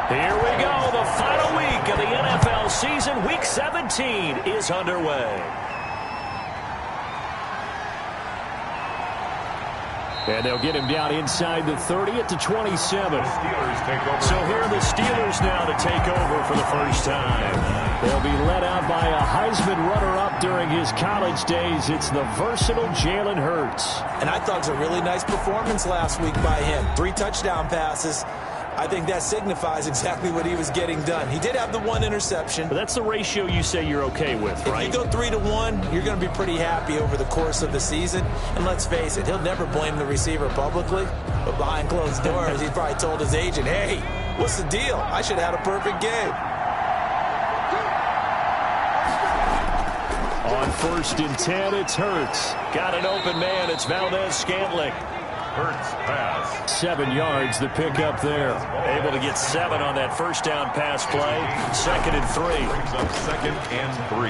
Here we go. The final week of the NFL season. Week 17 is underway. And they'll get him down inside the 30 at the 27. So here are the Steelers now to take over for the first time. They'll be led out by a Heisman runner-up during his college days. It's the versatile Jalen Hurts. And I thought it was a really nice performance last week by him. 3 touchdown passes. I think that signifies exactly what he was getting done. He did have the 1 interception. But that's the ratio you say you're okay with, right? If you go 3-1, you're going to be pretty happy over the course of the season. And let's face it, he'll never blame the receiver publicly. But behind closed doors, he probably told his agent, hey, what's the deal? I should have had a perfect game. On 1st and 10, it's Hurts. Got an open man. It's Valdez-Scantling. Hurts pass. 7 yards, the pickup there. Able to get 7 on that first down pass play. 2nd and 3. Brings up 2nd and 3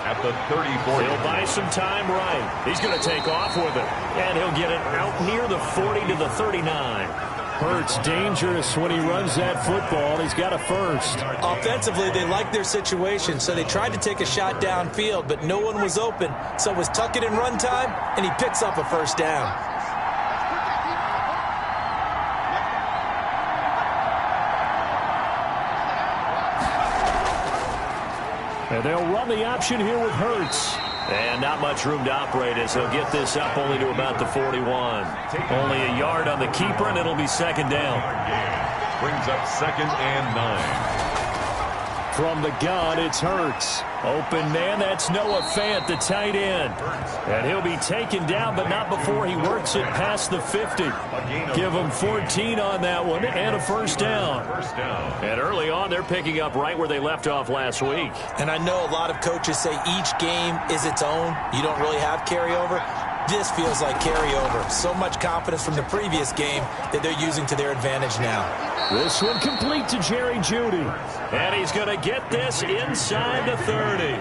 at the 34. He'll buy some time right. He's going to take off with it. And he'll get it out near the 40 to the 39. Hurts dangerous when he runs that football. He's got a first. Offensively, they liked their situation, so they tried to take a shot downfield, but no one was open. So it was tuck it and run time, and he picks up a first down. And they'll run the option here with Hurts. And not much room to operate as he'll get this up only to about the 41. Only a yard on the keeper, and it'll be 2nd down. Brings up 2nd and 9. From the gun, it's Hurts. Open man, that's Noah Fant, the tight end. And he'll be taken down, but not before he works it past the 50. Give him 14 on that one and a first down. And early on, they're picking up right where they left off last week. And I know a lot of coaches say each game is its own. You don't really have carryover. This feels like carryover. So much confidence from the previous game that they're using to their advantage now. This one complete to Jerry Jeudy. And he's going to get this inside the 30.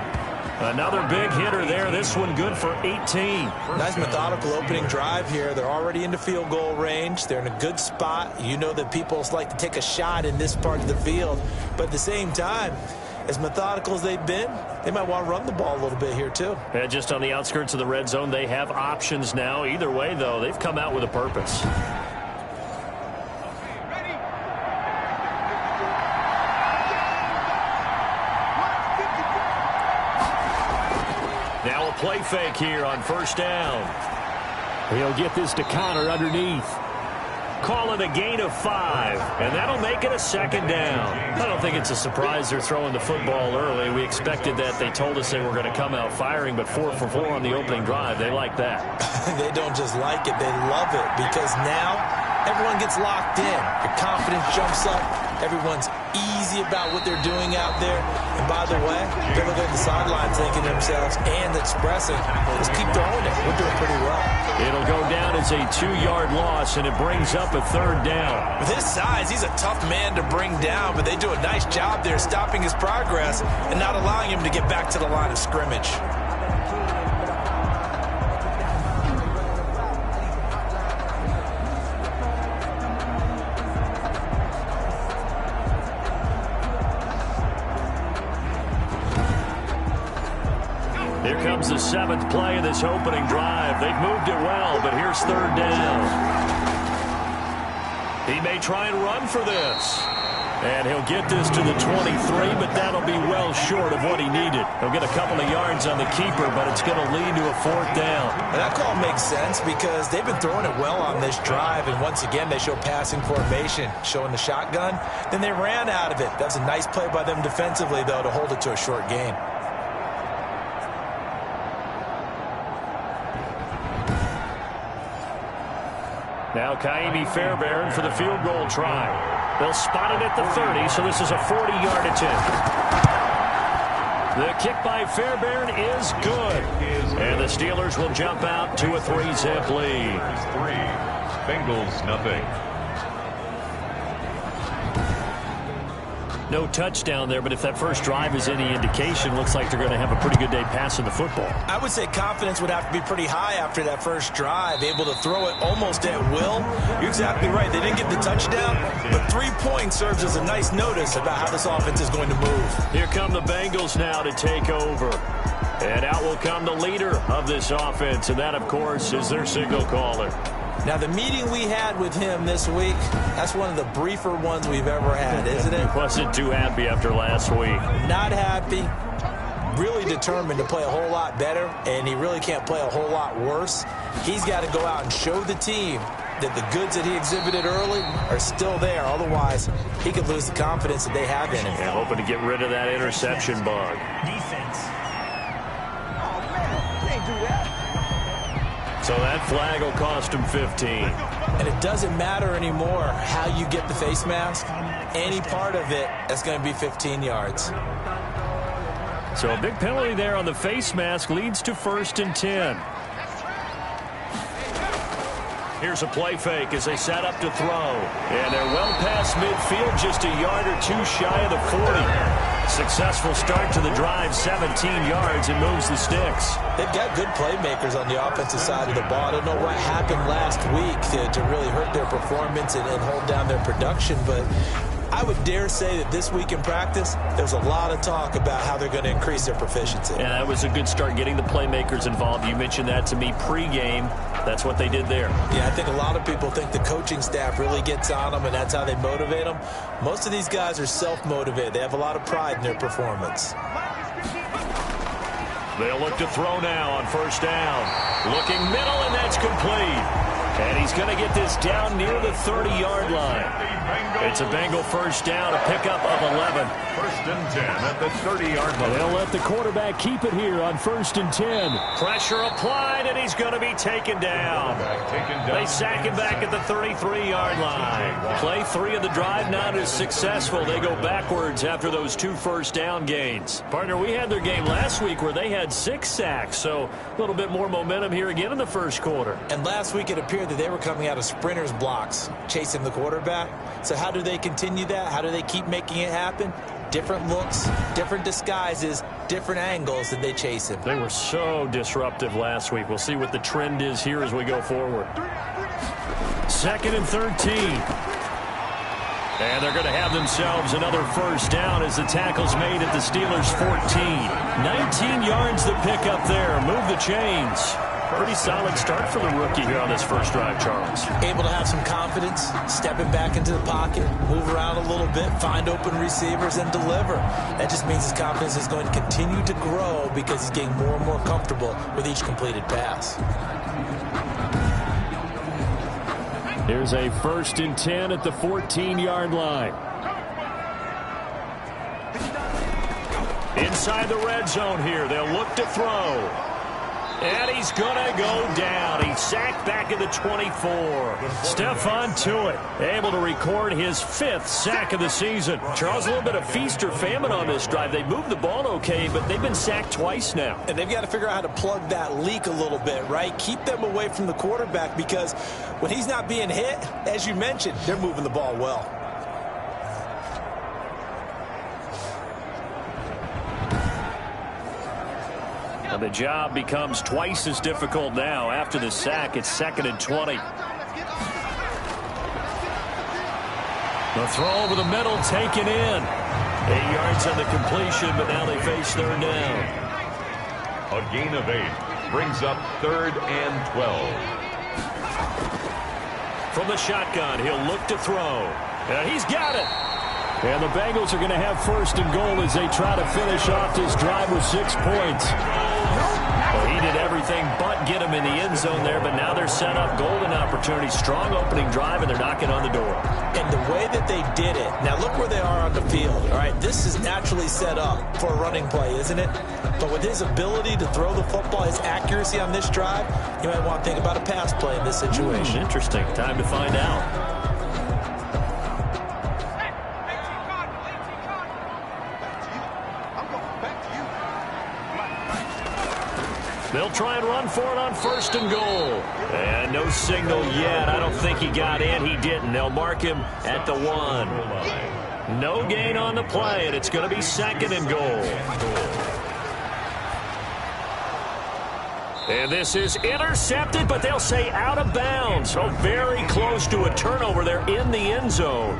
Another big hitter there. This one good for 18. Nice methodical opening drive here. They're already into field goal range. They're in a good spot. You know that people like to take a shot in this part of the field. But at the same time, as methodical as they've been, they might want to run the ball a little bit here too. And just on the outskirts of the red zone, they have options now. Either way, though, they've come out with a purpose. Now a play fake here on 1st down. He'll get this to Connor underneath. Call it a gain of 5, and that'll make it a 2nd down. I don't think it's a surprise they're throwing the football early. We expected that. They told us they were going to come out firing, but 4 for 4 on the opening drive. They like that. They don't just like it, they love it, because now everyone gets locked in. Your confidence jumps up. Everyone's easy about what they're doing out there. And by the way, they're looking at the sidelines thinking to themselves and expressing, let's keep throwing it. We're doing pretty well. It'll go down as a 2-yard loss, and it brings up a 3rd down. With his size, he's a tough man to bring down, but they do a nice job there stopping his progress and not allowing him to get back to the line of scrimmage. Here comes the 7th play of this opening drive. They've moved it well, but here's 3rd down. He may try and run for this. And he'll get this to the 23, but that'll be well short of what he needed. He'll get a couple of yards on the keeper, but it's going to lead to a 4th down. And that call makes sense because they've been throwing it well on this drive, and once again they show passing formation, showing the shotgun. Then they ran out of it. That's a nice play by them defensively, though, to hold it to a short gain. Now Kaimi Fairbairn for the field goal try. They'll spot it at the 30, so this is a 40-yard attempt. The kick by Fairbairn is good. And the Steelers will jump out to a 3-zip lead. 3, Bengals nothing. No touchdown there, but if that first drive is any indication, looks like they're going to have a pretty good day passing the football. I would say confidence would have to be pretty high after that first drive, able to throw it almost at will. You're exactly right. They didn't get the touchdown, but 3 points serves as a nice notice about how this offense is going to move. Here come the Bengals now to take over. And out will come the leader of this offense, and that, of course, is their signal caller. Now, the meeting we had with him this week, that's one of the briefer ones we've ever had, isn't it? He wasn't too happy after last week. Not happy. Really determined to play a whole lot better, and he really can't play a whole lot worse. He's got to go out and show the team that the goods that he exhibited early are still there. Otherwise, he could lose the confidence that they have in him. Yeah, hoping to get rid of that interception bug. Defense. Oh, man, you can't do that. So that flag will cost him 15. And it doesn't matter anymore how you get the face mask. Any part of it, that's going to be 15 yards. So a big penalty there on the face mask leads to 1st and 10. Here's a play fake as they set up to throw. And they're well past midfield, just a yard or two shy of the 40. Successful start to the drive, 17 yards, and moves the sticks. They've got good playmakers on the offensive side of the ball. I don't know what happened last week to really hurt their performance and hold down their production, but I would dare say that this week in practice, there's a lot of talk about how they're going to increase their proficiency. Yeah, that was a good start, getting the playmakers involved. You mentioned that to me pregame. That's what they did there. Yeah, I think a lot of people think the coaching staff really gets on them, and that's how they motivate them. Most of these guys are self-motivated. They have a lot of pride in their performance. They'll look to throw now on 1st down. Looking middle, and that's complete. And he's going to get this down near the 30-yard line. It's a Bengal 1st down, a pickup of 11. 1st and 10 at the 30-yard line. They'll let the quarterback keep it here on 1st and 10. Pressure applied, and he's going to be taken down. They sack him back at the 33-yard line. Play 3 of the drive not as successful. They go backwards after those 2 first down gains. Partner, we had their game last week where they had 6 sacks, so a little bit more momentum here again in the first quarter. And last week it appeared that they were coming out of sprinters blocks, chasing the quarterback. So how do they continue that? How do they keep making it happen? Different looks, different disguises, different angles that they chase him. They were so disruptive last week. We'll see what the trend is here as we go forward. 2nd and 13. And they're going to have themselves another 1st down as the tackle's made at the Steelers' 14. 19 yards the pick up there. Move the chains. Pretty solid start for the rookie here on this first drive, Charles. Able to have some confidence, stepping back into the pocket, move around a little bit, find open receivers, and deliver. That just means his confidence is going to continue to grow because he's getting more and more comfortable with each completed pass. Here's a 1st and 10 at the 14-yard line. Inside the red zone here, they'll look to throw. And he's going to go down. He's sacked back at the 24. Stephon Tuitt able to record his 5th sack of the season. Charles, a little bit of feast or famine on this drive. They moved the ball okay, but they've been sacked twice now. And they've got to figure out how to plug that leak a little bit, right? Keep them away from the quarterback because when he's not being hit, as you mentioned, they're moving the ball well. Now the job becomes twice as difficult now. After the sack, it's 2nd and 20. The throw over the middle taken in. 8 yards on the completion, but now they face 3rd down. A gain of 8 brings up 3rd and 12. From the shotgun, he'll look to throw. And he's got it. And the Bengals are going to have 1st and goal as they try to finish off this drive with 6 points. Well, he did everything but get him in the end zone there, but now they're set up golden opportunity. Strong opening drive, and they're knocking on the door. And the way that they did it, now look where they are on the field. All right, this is naturally set up for a running play, isn't it? But with his ability to throw the football, his accuracy on this drive, you might want to think about a pass play in this situation. Interesting. Time to find out. They'll try and run for it on 1st and goal. And no signal yet. I don't think he got in. He didn't. They'll mark him at the 1. No gain on the play, and it's going to be 2nd and goal. And this is intercepted, but they'll say out of bounds. So very close to a turnover there in the end zone.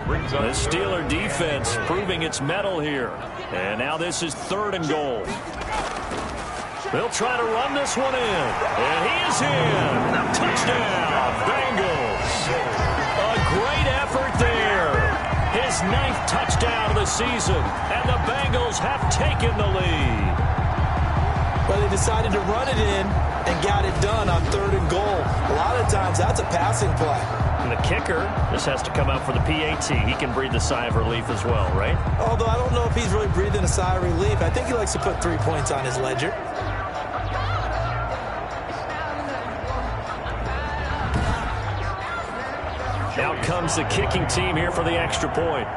The Steeler defense proving its mettle here. And now this is 3rd and goal. They'll try to run this one in. And he is in. Touchdown, Bengals. A great effort there. His 9th touchdown of the season. And the Bengals have taken the lead. Well, they decided to run it in and got it done on 3rd and goal. A lot of times that's a passing play. And the kicker, this has to come out for the PAT. He can breathe a sigh of relief as well, right? Although I don't know if he's really breathing a sigh of relief. I think he likes to put 3 points on his ledger. Out comes the kicking team here for the extra point.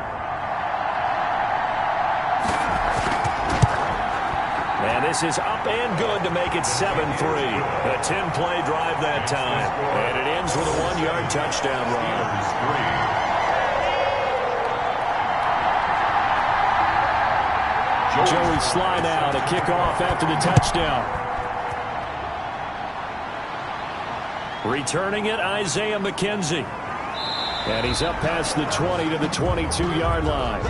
And this is up and good to make it 7-3. A 10-play drive that time. And it ends with a 1-yard touchdown run. Joey slide out, a kickoff after the touchdown. Returning it, Isaiah McKenzie. And he's up past the 20 to the 22-yard line.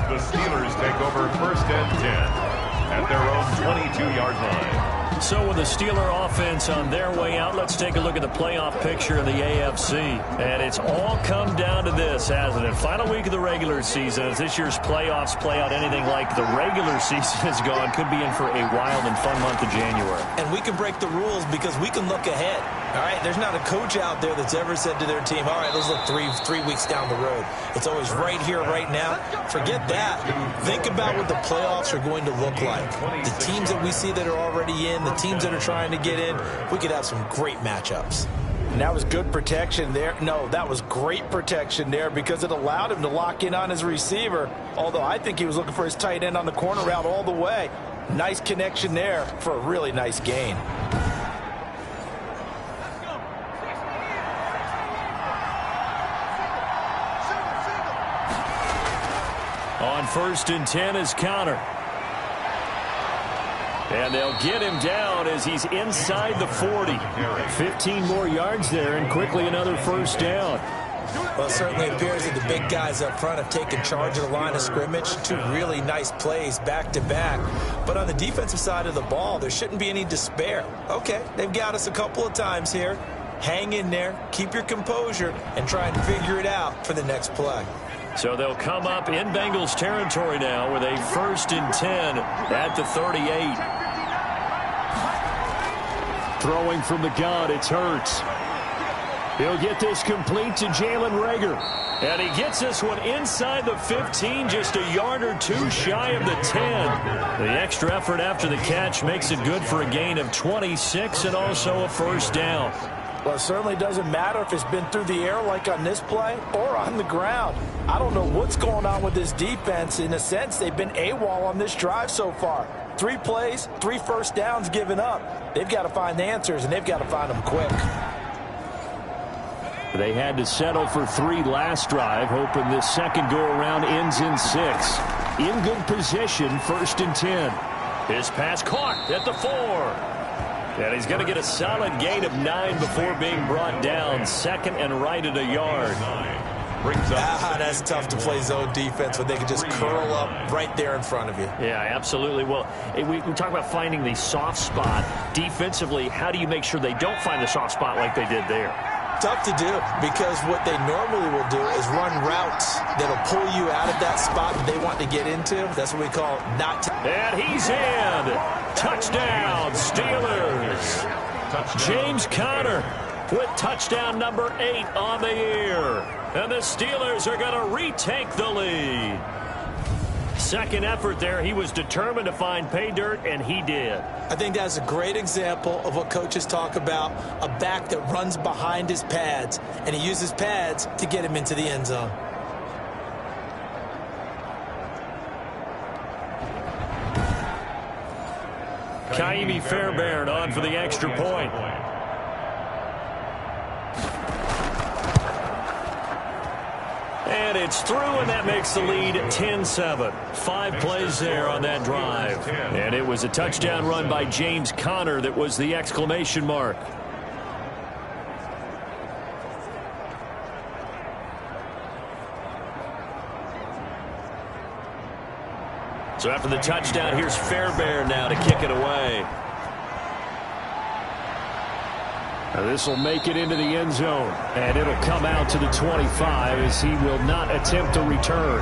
The Steelers take over 1st and 10. At their own 22-yard line. So with the Steeler offense on their way out, let's take a look at the playoff picture in the AFC. And it's all come down to this, hasn't it? Final week of the regular season. As this year's playoffs play out anything like the regular season is gone, could be in for a wild and fun month of January. And we can break the rules because we can look ahead. All right, there's not a coach out there that's ever said to their team, all right, let's look three weeks down the road. It's always right here, right now. Forget that. Think about what the playoffs are going to look like. The teams that we see that are already in, the teams that are trying to get in, we could have some great matchups. And that was good protection there. No, that was great protection there because it allowed him to lock in on his receiver, although I think he was looking for his tight end on the corner route all the way. Nice connection there for a really nice gain. On 1st and 10 is Connor. And they'll get him down as he's inside the 40. 15 more yards there and quickly another 1st down. Well, it certainly appears that the big guys up front have taken charge of the line of scrimmage. 2 really nice plays back-to-back. But on the defensive side of the ball, there shouldn't be any despair. Okay, they've got us a couple of times here. Hang in there, keep your composure, and try and figure it out for the next play. So they'll come up in Bengals territory now with a 1st and 10 at the 38. Throwing from the gun, it's Hurts. He'll get this complete to Jalen Reagor. And he gets this one inside the 15, just a yard or 2 shy of the 10. The extra effort after the catch makes it good for a gain of 26 and also a 1st down. Well, it certainly doesn't matter if it's been through the air like on this play or on the ground. I don't know what's going on with this defense. In a sense, they've been AWOL on this drive so far. 3 plays, 3 1st downs given up. They've got to find the answers, and they've got to find them quick. They had to settle for 3 last drive, hoping this second go-around ends in 6. In good position, 1st and 10. His pass caught at the 4. And he's going to get a solid gain of 9 before being brought down. 2nd and right at a yard. That's tough to play zone defense when they can just curl up right there in front of you. Yeah, absolutely. Well, we talk about finding the soft spot. Defensively, how do you make sure they don't find the soft spot like they did there? Tough to do because what they normally will do is run routes that'll pull you out of that spot that they want to get into. That's what we call not to. And he's in. Touchdown, Steelers. James Conner with touchdown number 8 on the year. And the Steelers are going to retake the lead. Second effort there. He was determined to find pay dirt, and he did. I think that's a great example of what coaches talk about, a back that runs behind his pads, and he uses pads to get him into the end zone. Kaimi Fairbairn on for the extra point. And It's through, and that makes the lead 10-7. 5 plays there on that drive. And it was a touchdown run by James Conner that was the exclamation mark. So after the touchdown, here's Fairbairn now to kick it away. This will make it into the end zone, and it'll come out to the 25 as he will not attempt to return.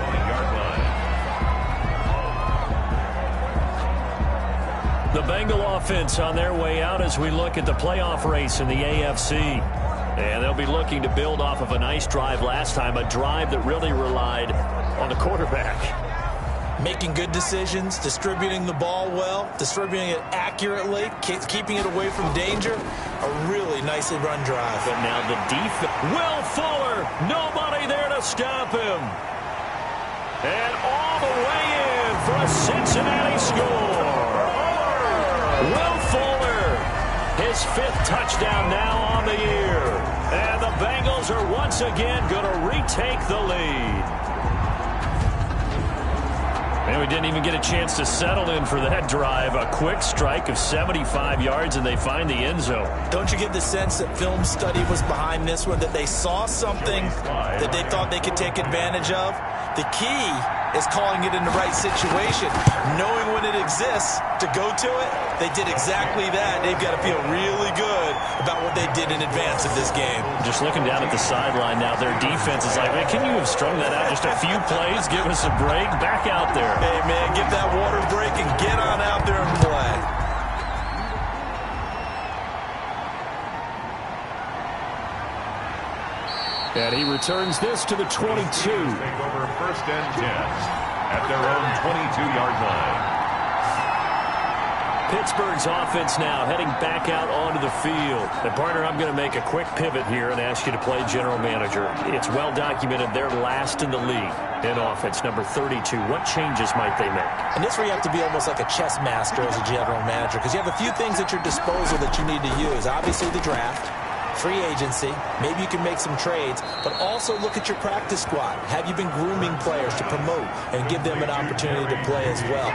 The Bengal offense on their way out as we look at the playoff race in the AFC. And they'll be looking to build off of a nice drive last time, a drive that really relied on the quarterback. Making good decisions, distributing the ball well, distributing it accurately, keeping it away from danger. A really nicely run drive. But now the defense. Will Fuller, nobody there to stop him. And all the way in for a Cincinnati score. Will Fuller, his 5th touchdown now on the year. And the Bengals are once again going to retake the lead. And we didn't even get a chance to settle in for that drive. A quick strike of 75 yards, and they find the end zone. Don't you get the sense that film study was behind this one, that they saw something that they thought they could take advantage of? The key is calling it in the right situation, knowing when it exists to go to it. They did exactly that. They've got to feel really good about what they did in advance of this game. Just looking down at the sideline now, their defense is like, man, can you have strung that out just a few plays? Give us a break. Back out there. Hey, man, give that water break and get on out there and play. And he returns this to the 22. Take over 1st and 10 at their own 22-yard line. Pittsburgh's offense now heading back out onto the field. And, partner, I'm going to make a quick pivot here and ask you to play general manager. It's well documented they're last in the league in offense, number 32. What changes might they make? And this where you have to be almost like a chess master as a general manager, because you have a few things at your disposal that you need to use. Obviously, the draft, free agency, maybe you can make some trades, but also look at your practice squad. Have you been grooming players to promote and give them an opportunity to play as well?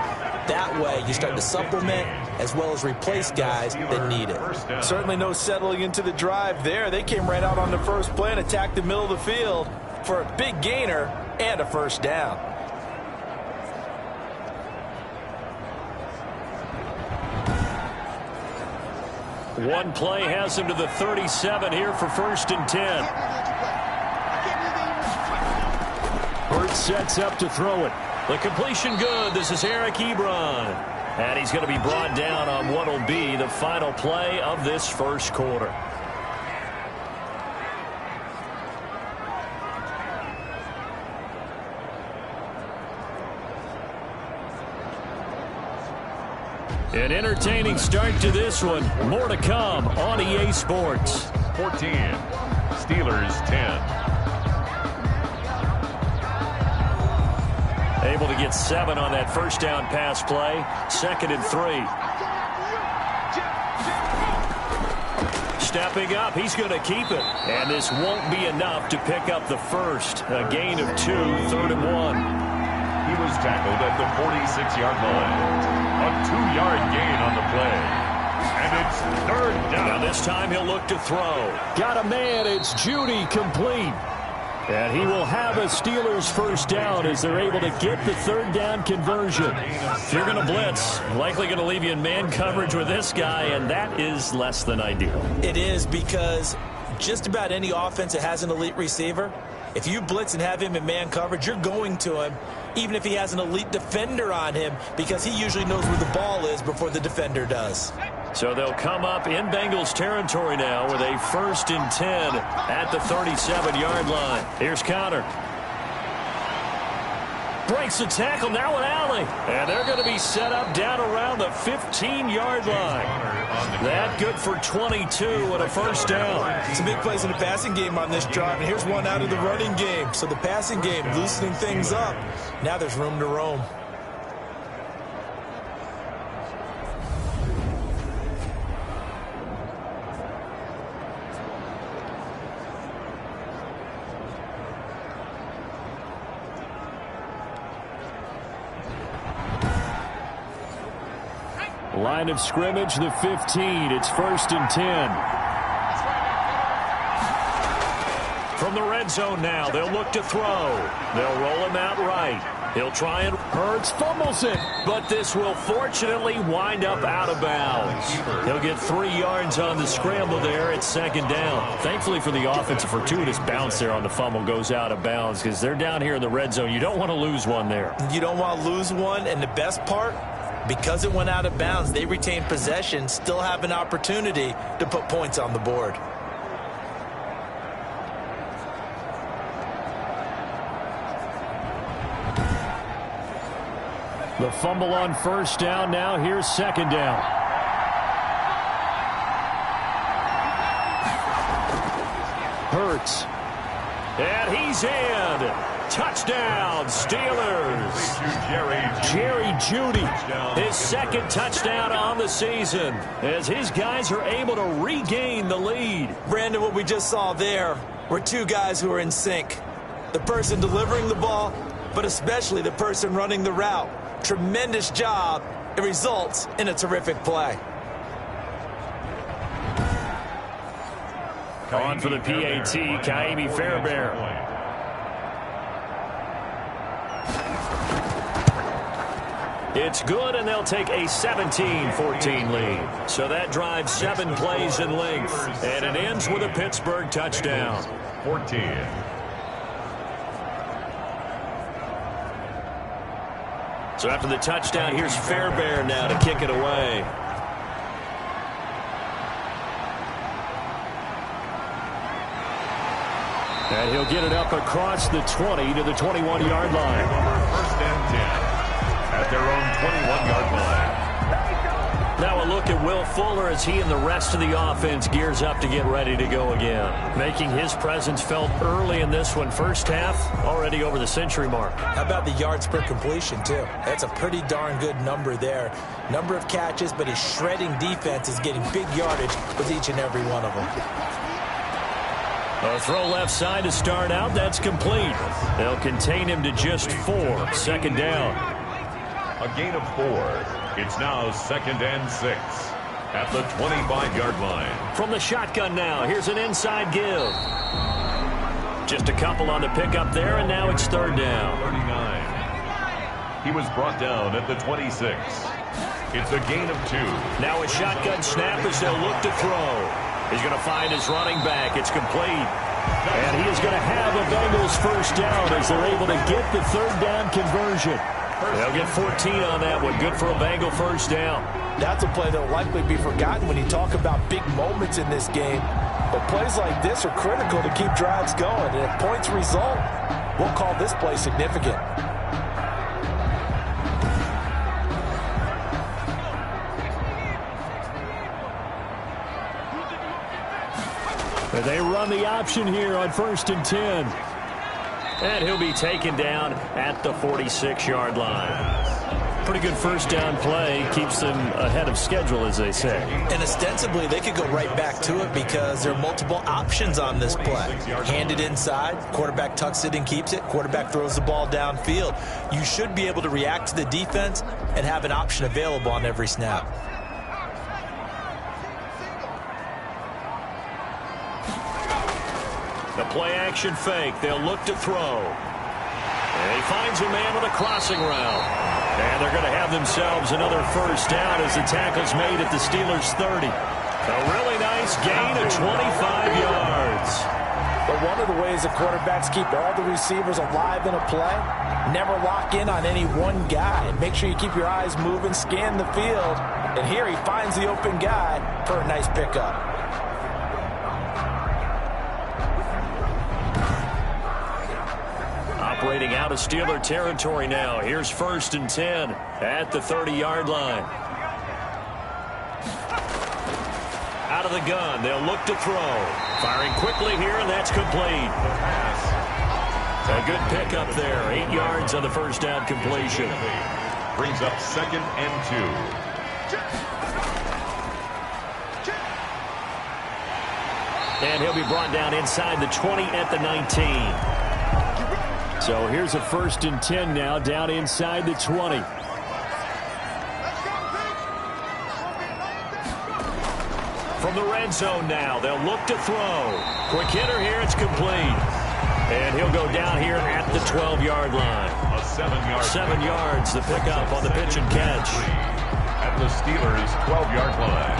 That way, you start to supplement as well as replace guys that need it. Certainly no settling into the drive there. They came right out on the first play and attacked the middle of the field for a big gainer and a first down. One play has him to the 37 here for 1st and 10. Hurts sets up to throw it. The completion good. This is Eric Ebron. And he's going to be brought down on what will be the final play of this first quarter. An entertaining start to this one. More to come on EA Sports. 14, Steelers 10. Able to get 7 on that first down pass play. 2nd and 3. Stepping up, he's going to keep it. And this won't be enough to pick up the first. A gain of 2, 3rd and 1. He was tackled at the 46-yard line. A 2-yard gain on the play. And it's 3rd down. Now this time he'll look to throw. Got a man, it's Judy, complete. And he will have a Steelers first down as they're able to get the 3rd down conversion. If you're going to blitz, likely going to leave you in man coverage with this guy, and that is less than ideal. It is, because just about any offense that has an elite receiver, if you blitz and have him in man coverage, you're going to him, even if he has an elite defender on him, because he usually knows where the ball is before the defender does. So they'll come up in Bengals territory now with a 1st and 10 at the 37-yard line. Here's Conner. Breaks the tackle, now an alley. And they're going to be set up down around the 15-yard line. That good for 22 and a first down. Some big plays in the passing game on this drive, and here's one out of the running game. So the passing game loosening things up. Now there's room to roam. Line of scrimmage, the 15. It's 1st and 10. From the red zone now, they'll look to throw. They'll roll him out right. He'll try and Hurts fumbles it, but this will fortunately wind up out of bounds. He'll get 3 yards on the scramble there at 2nd down. Thankfully for the offense, a fortuitous bounce there on the fumble goes out of bounds because they're down here in the red zone. You don't want to lose one there. You don't want to lose one, and the best part, because it went out of bounds, they retain possession, still have an opportunity to put points on the board. The fumble on 1st down. Now here's 2nd down. Hurts. And he's in. Touchdown, Steelers. Jerry Jeudy, his 2nd touchdown on the season as his guys are able to regain the lead. Brandon, what we just saw there were 2 guys who are in sync. The person delivering the ball, but especially the person running the route. Tremendous job. It results in a terrific play. On for the PAT, Kaimi Fairbairn. It's good, and they'll take a 17-14 lead. So that drives 7 plays in length, and it ends with a Pittsburgh touchdown. 14. So after the touchdown, here's Fairbairn now to kick it away. And he'll get it up across the 20 to the 21-yard line. 1st and 10 at their own 21-yard line. Now a look at Will Fuller as he and the rest of the offense gears up to get ready to go again. Making his presence felt early in this one. First half, already over the century mark. How about the yards per completion, too? That's a pretty darn good number there. Number of catches, but his shredding defense is getting big yardage with each and every one of them. A throw left side to start out. That's complete. They'll contain him to just 4. 2nd down. A gain of 4. It's now 2nd and 6 at the 25-yard line. From the shotgun now, here's an inside give. Just a couple on the pickup there, and now it's 3rd down. 39. He was brought down at the 26. It's a gain of 2. Now a shotgun snap as they'll look to throw. He's going to find his running back. It's complete. And he is going to have a Bengals 1st down as they're able to get the 3rd down conversion. They'll get 14 on that one. Good for a Bengal 1st down. That's a play that will likely be forgotten when you talk about big moments in this game. But plays like this are critical to keep drives going. And if points result, we'll call this play significant. But they run the option here on 1st and 10. And he'll be taken down at the 46-yard line. Pretty good 1st down play. Keeps them ahead of schedule, as they say. And ostensibly, they could go right back to it because there are multiple options on this play. Hand it inside, quarterback tucks it and keeps it, quarterback throws the ball downfield. You should be able to react to the defense and have an option available on every snap. The play-action fake. They'll look to throw. And he finds a man with a crossing route. And they're going to have themselves another 1st down as the tackle's made at the Steelers' 30. A really nice gain of 25 yards. But one of the ways the quarterbacks keep all the receivers alive in a play, never lock in on any one guy. Make sure you keep your eyes moving, scan the field. And here he finds the open guy for a nice pickup. Operating out of Steeler territory now. Here's 1st and 10 at the 30-yard line. Out of the gun, they'll look to throw. Firing quickly here, and that's complete. A good pickup there. 8 yards on the 1st down completion. Brings up 2nd and 2. And he'll be brought down inside the 20 at the 19. So here's a 1st and 10 now, down inside the 20. from the red zone now. They'll look to throw. Quick hitter here. It's complete. And he'll go down here at the 12-yard line. A 7-yard. 7 yards, the pickup on the pitch and catch. At the Steelers' 12-yard line.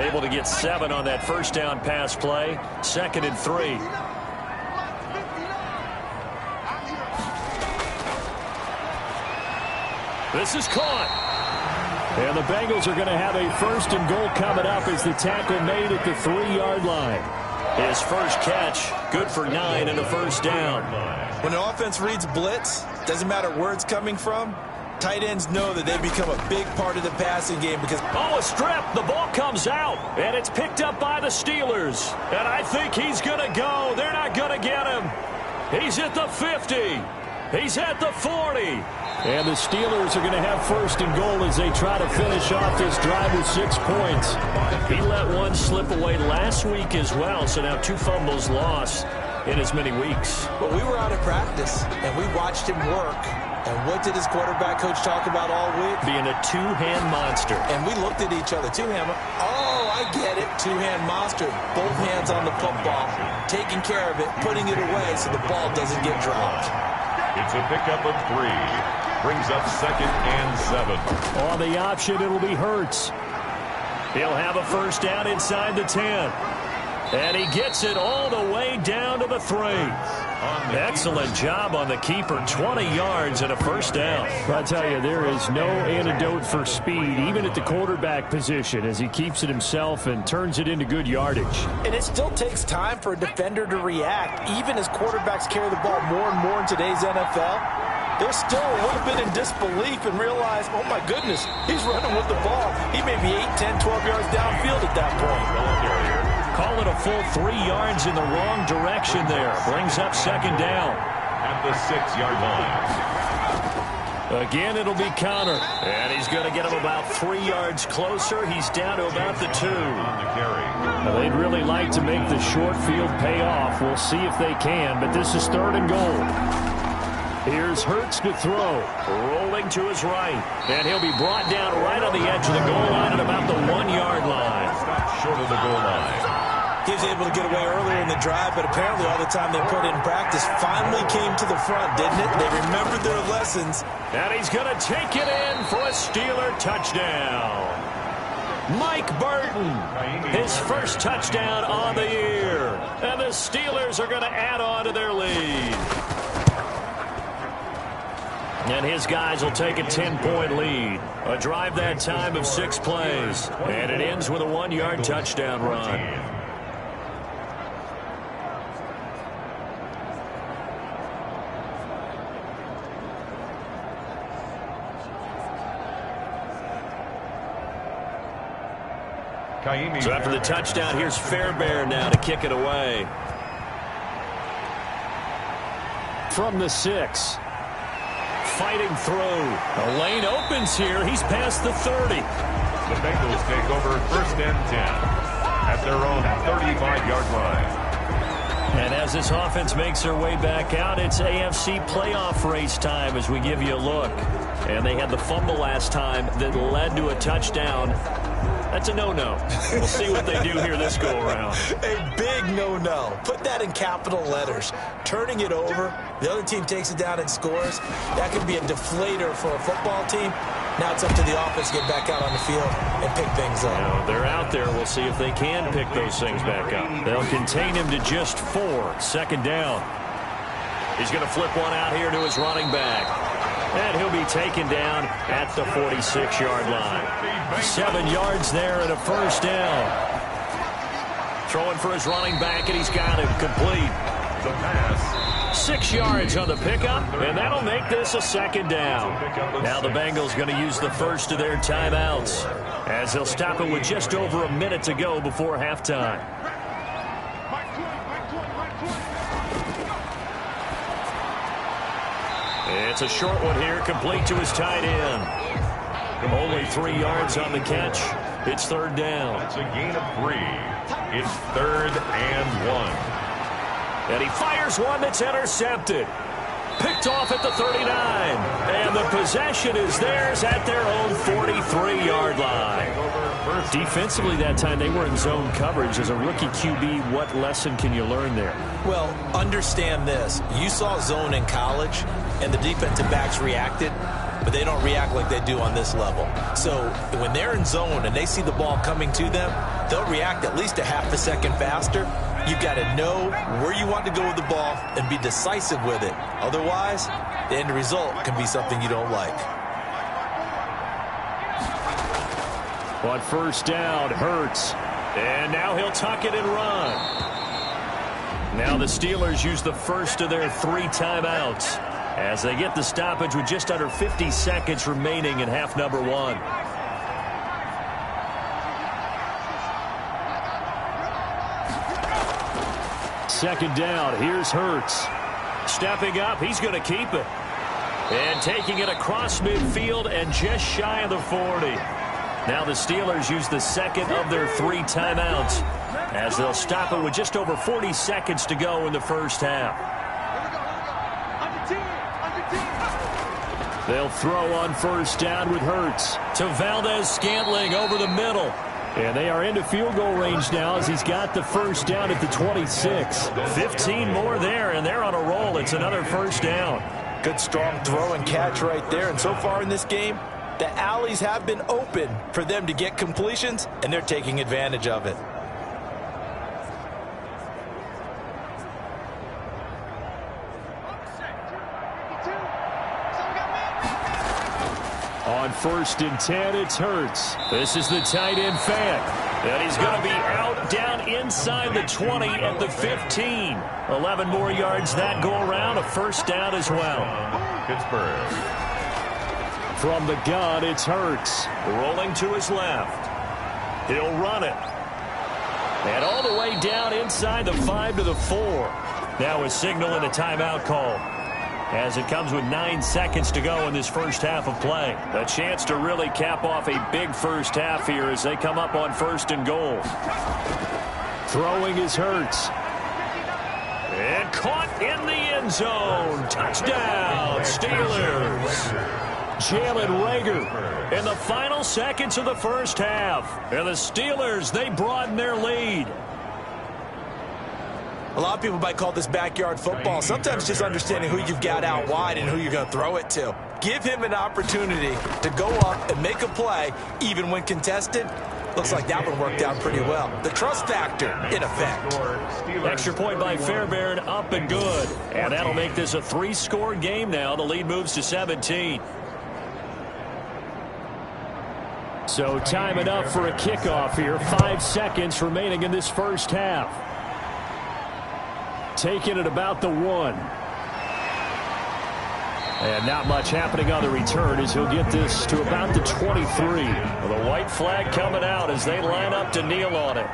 Able to get 7 on that first down pass play. 2nd and 3. This is caught. And the Bengals are going to have a 1st and goal coming up as the tackle made at the 3-yard line. His first catch, good for 9 and a first down. When an offense reads blitz, doesn't matter where it's coming from, tight ends know that they become a big part of the passing game because... Oh, a strip. The ball comes out, and it's picked up by the Steelers. And I think he's going to go. They're not going to get him. He's at the 50. He's at the 40. And the Steelers are going to have 1st and goal as they try to finish off this drive with 6 points. He let one slip away last week as well, so now 2 fumbles lost in as many weeks. But we were out of practice, and we watched him work. And what did his quarterback coach talk about all week? Being a 2-hand monster. And we looked at each other. 2-hand. Oh, I get it. 2-hand monster. Both hands on the football, taking care of it, putting it away so the ball doesn't get dropped. It's a pickup of 3. Brings up 2nd and 7. On the option, it'll be Hurts. He'll have a first down inside the 10. And he gets it all the way down to the 3. Excellent job on the keeper. 20 yards and a first down. I tell you, there is no antidote for speed, even at the quarterback position, as he keeps it himself and turns it into good yardage. And it still takes time for a defender to react, even as quarterbacks carry the ball more and more in today's NFL. They're still a little bit in disbelief and realize, oh, my goodness, he's running with the ball. He may be 8, 10, 12 yards downfield at that point. Call it a full 3 yards in the wrong direction there. Brings up 2nd down. At the 6-yard line. Again, it'll be Connor. And he's going to get him about 3 yards closer. He's down to about the 2. On the carry. Well, they'd really like to make the short field pay off. We'll see if they can, but this is 3rd and goal. Here's Hurts to throw. Rolling to his right. And he'll be brought down right on the edge of the goal line at about the 1-yard line. Stop short of the goal line. He was able to get away earlier in the drive, but apparently all the time they put in practice finally came to the front, didn't it? They remembered their lessons. And he's going to take it in for a Steeler touchdown. Mike Burton, his first touchdown on the year. And the Steelers are going to add on to their lead. And his guys will take a 10-point lead. A drive that time of 6 plays. And it ends with a 1-yard touchdown run. So after the touchdown, here's Fairbairn now to kick it away. From the 6. Fighting through. The lane opens here. He's past the 30. The Bengals take over 1st and 10 at their own 35-yard line. And as this offense makes their way back out, it's AFC playoff race time as we give you a look. And they had the fumble last time that led to a touchdown. That's a no-no. We'll see what they do here this go-around. A big no-no. Put that in capital letters. Turning it over, the other team takes it down and scores. That could be a deflator for a football team. Now it's up to the offense to get back out on the field and pick things up. You know, they're out there. We'll see if they can pick those things back up. They'll contain him to just 4. 2nd down. He's going to flip one out here to his running back. And he'll be taken down at the 46-yard line. 7 yards there and a first down. Throwing for his running back, and he's got it complete. The pass. 6 yards on the pickup, and that'll make this a 2nd down. Now the Bengals going to use the first of their timeouts as they'll stop it with just over a minute to go before halftime. It's a short one here, complete to his tight end. Only 3 yards on the catch. It's 3rd down. It's a gain of 3. It's 3rd and 1. And he fires one that's intercepted. Picked off at the 39. And the possession is theirs at their own 43-yard line. Defensively that time, they were in zone coverage. As a rookie QB, what lesson can you learn there? Well, understand this. You saw zone in college, and the defensive backs reacted, but they don't react like they do on this level. So when they're in zone and they see the ball coming to them, they'll react at least a half a second faster. You've got to know where you want to go with the ball and be decisive with it. Otherwise, the end result can be something you don't like. On first down, Hurts. And now he'll tuck it and run. Now the Steelers use the first of their 3 timeouts as they get the stoppage with just under 50 seconds remaining in half number 1. Second down, here's Hurts. Stepping up, he's going to keep it. And taking it across midfield and just shy of the 40. Now the Steelers use the second of their 3 timeouts as they'll stop it with just over 40 seconds to go in the first half. They'll throw on first down with Hurts to Valdez-Scantling over the middle. And they are into field goal range now as he's got the first down at the 26. 15 more there, and they're on a roll. It's another first down. Good strong throw and catch right there. And so far in this game, the alleys have been open for them to get completions, and they're taking advantage of it. On first and 10, it's Hurts. This is the tight end fan. And he's going to be out down inside the 20 at the 15. 11 more yards that go around. A first down as well. Pittsburgh. From the gun, it's Hurts. Rolling to his left. He'll run it. And all the way down inside the 5 to the 4. Now a signal and a timeout call, as it comes with 9 seconds to go in this first half of play. A chance to really cap off a big first half here as they come up on first and goal. Throwing is Hurts. And caught in the end zone. Touchdown, Steelers. Jalen Reagor in the final seconds of the first half. And the Steelers, they broaden their lead. A lot of people might call this backyard football. Sometimes just understanding who you've got out wide and who you're going to throw it to. Give him an opportunity to go up and make a play, even when contested. Looks like that one worked out pretty well. The trust factor in effect. Extra point by Fairbairn, up and good. And that'll make this a 3-score game now. The lead moves to 17. So time enough for a kickoff here. 5 seconds remaining in this first half. Taking it about the 1. And not much happening on the return as he'll get this to about the 23. The white flag coming out as they line up to kneel on it.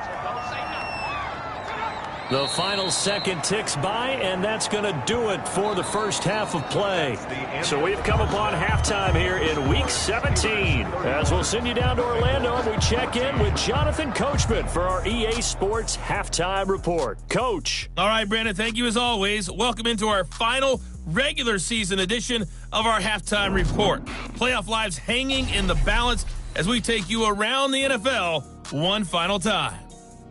The final second ticks by, and that's going to do it for the first half of play. So we've come upon halftime here in Week 17. As we'll send you down to Orlando, and we check in with Jonathan Coachman for our EA Sports Halftime Report. Coach. All right, Brandon, thank you as always. Welcome into our final regular season edition of our Halftime Report. Playoff lives hanging in the balance as we take you around the NFL one final time.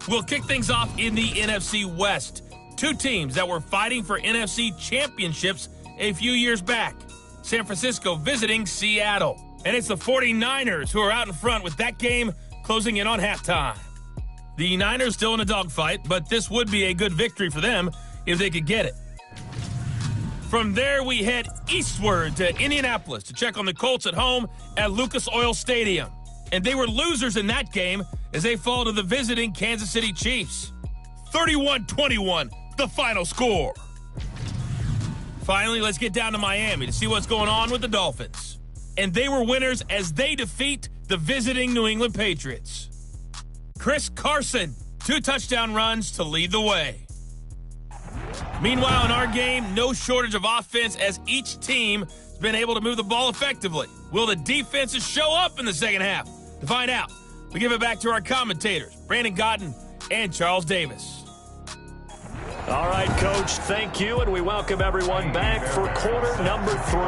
We'll kick things off in the NFC West. 2 teams that were fighting for NFC championships a few years back. San Francisco visiting Seattle. And it's the 49ers who are out in front with that game closing in on halftime. The Niners still in a dogfight, but this would be a good victory for them if they could get it. From there, we head eastward to Indianapolis to check on the Colts at home at Lucas Oil Stadium. And they were losers in that game as they fall to the visiting Kansas City Chiefs. 31-21, the final score. Finally, let's get down to Miami to see what's going on with the Dolphins. And they were winners as they defeat the visiting New England Patriots. Chris Carson, 2 touchdown runs to lead the way. Meanwhile, in our game, no shortage of offense as each team has been able to move the ball effectively. Will the defenses show up in the second half? To find out, we give it back to our commentators, Brandon Godden and Charles Davis. All right, Coach, thank you, and we welcome everyone back for quarter number 3.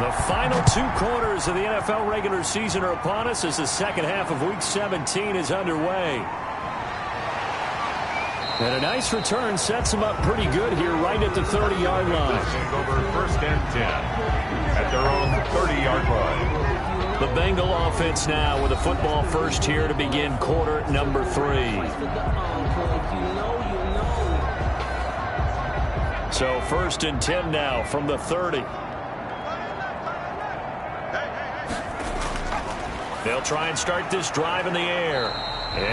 The final 2 quarters of the NFL regular season are upon us as the second half of Week 17 is underway. And a nice return sets them up pretty good here right at the 30-yard line. Over 1st and 10 at their own 30-yard line. The Bengal offense now with a football first here to begin quarter number 3. So 1st and 10 now from the 30. They'll try and start this drive in the air.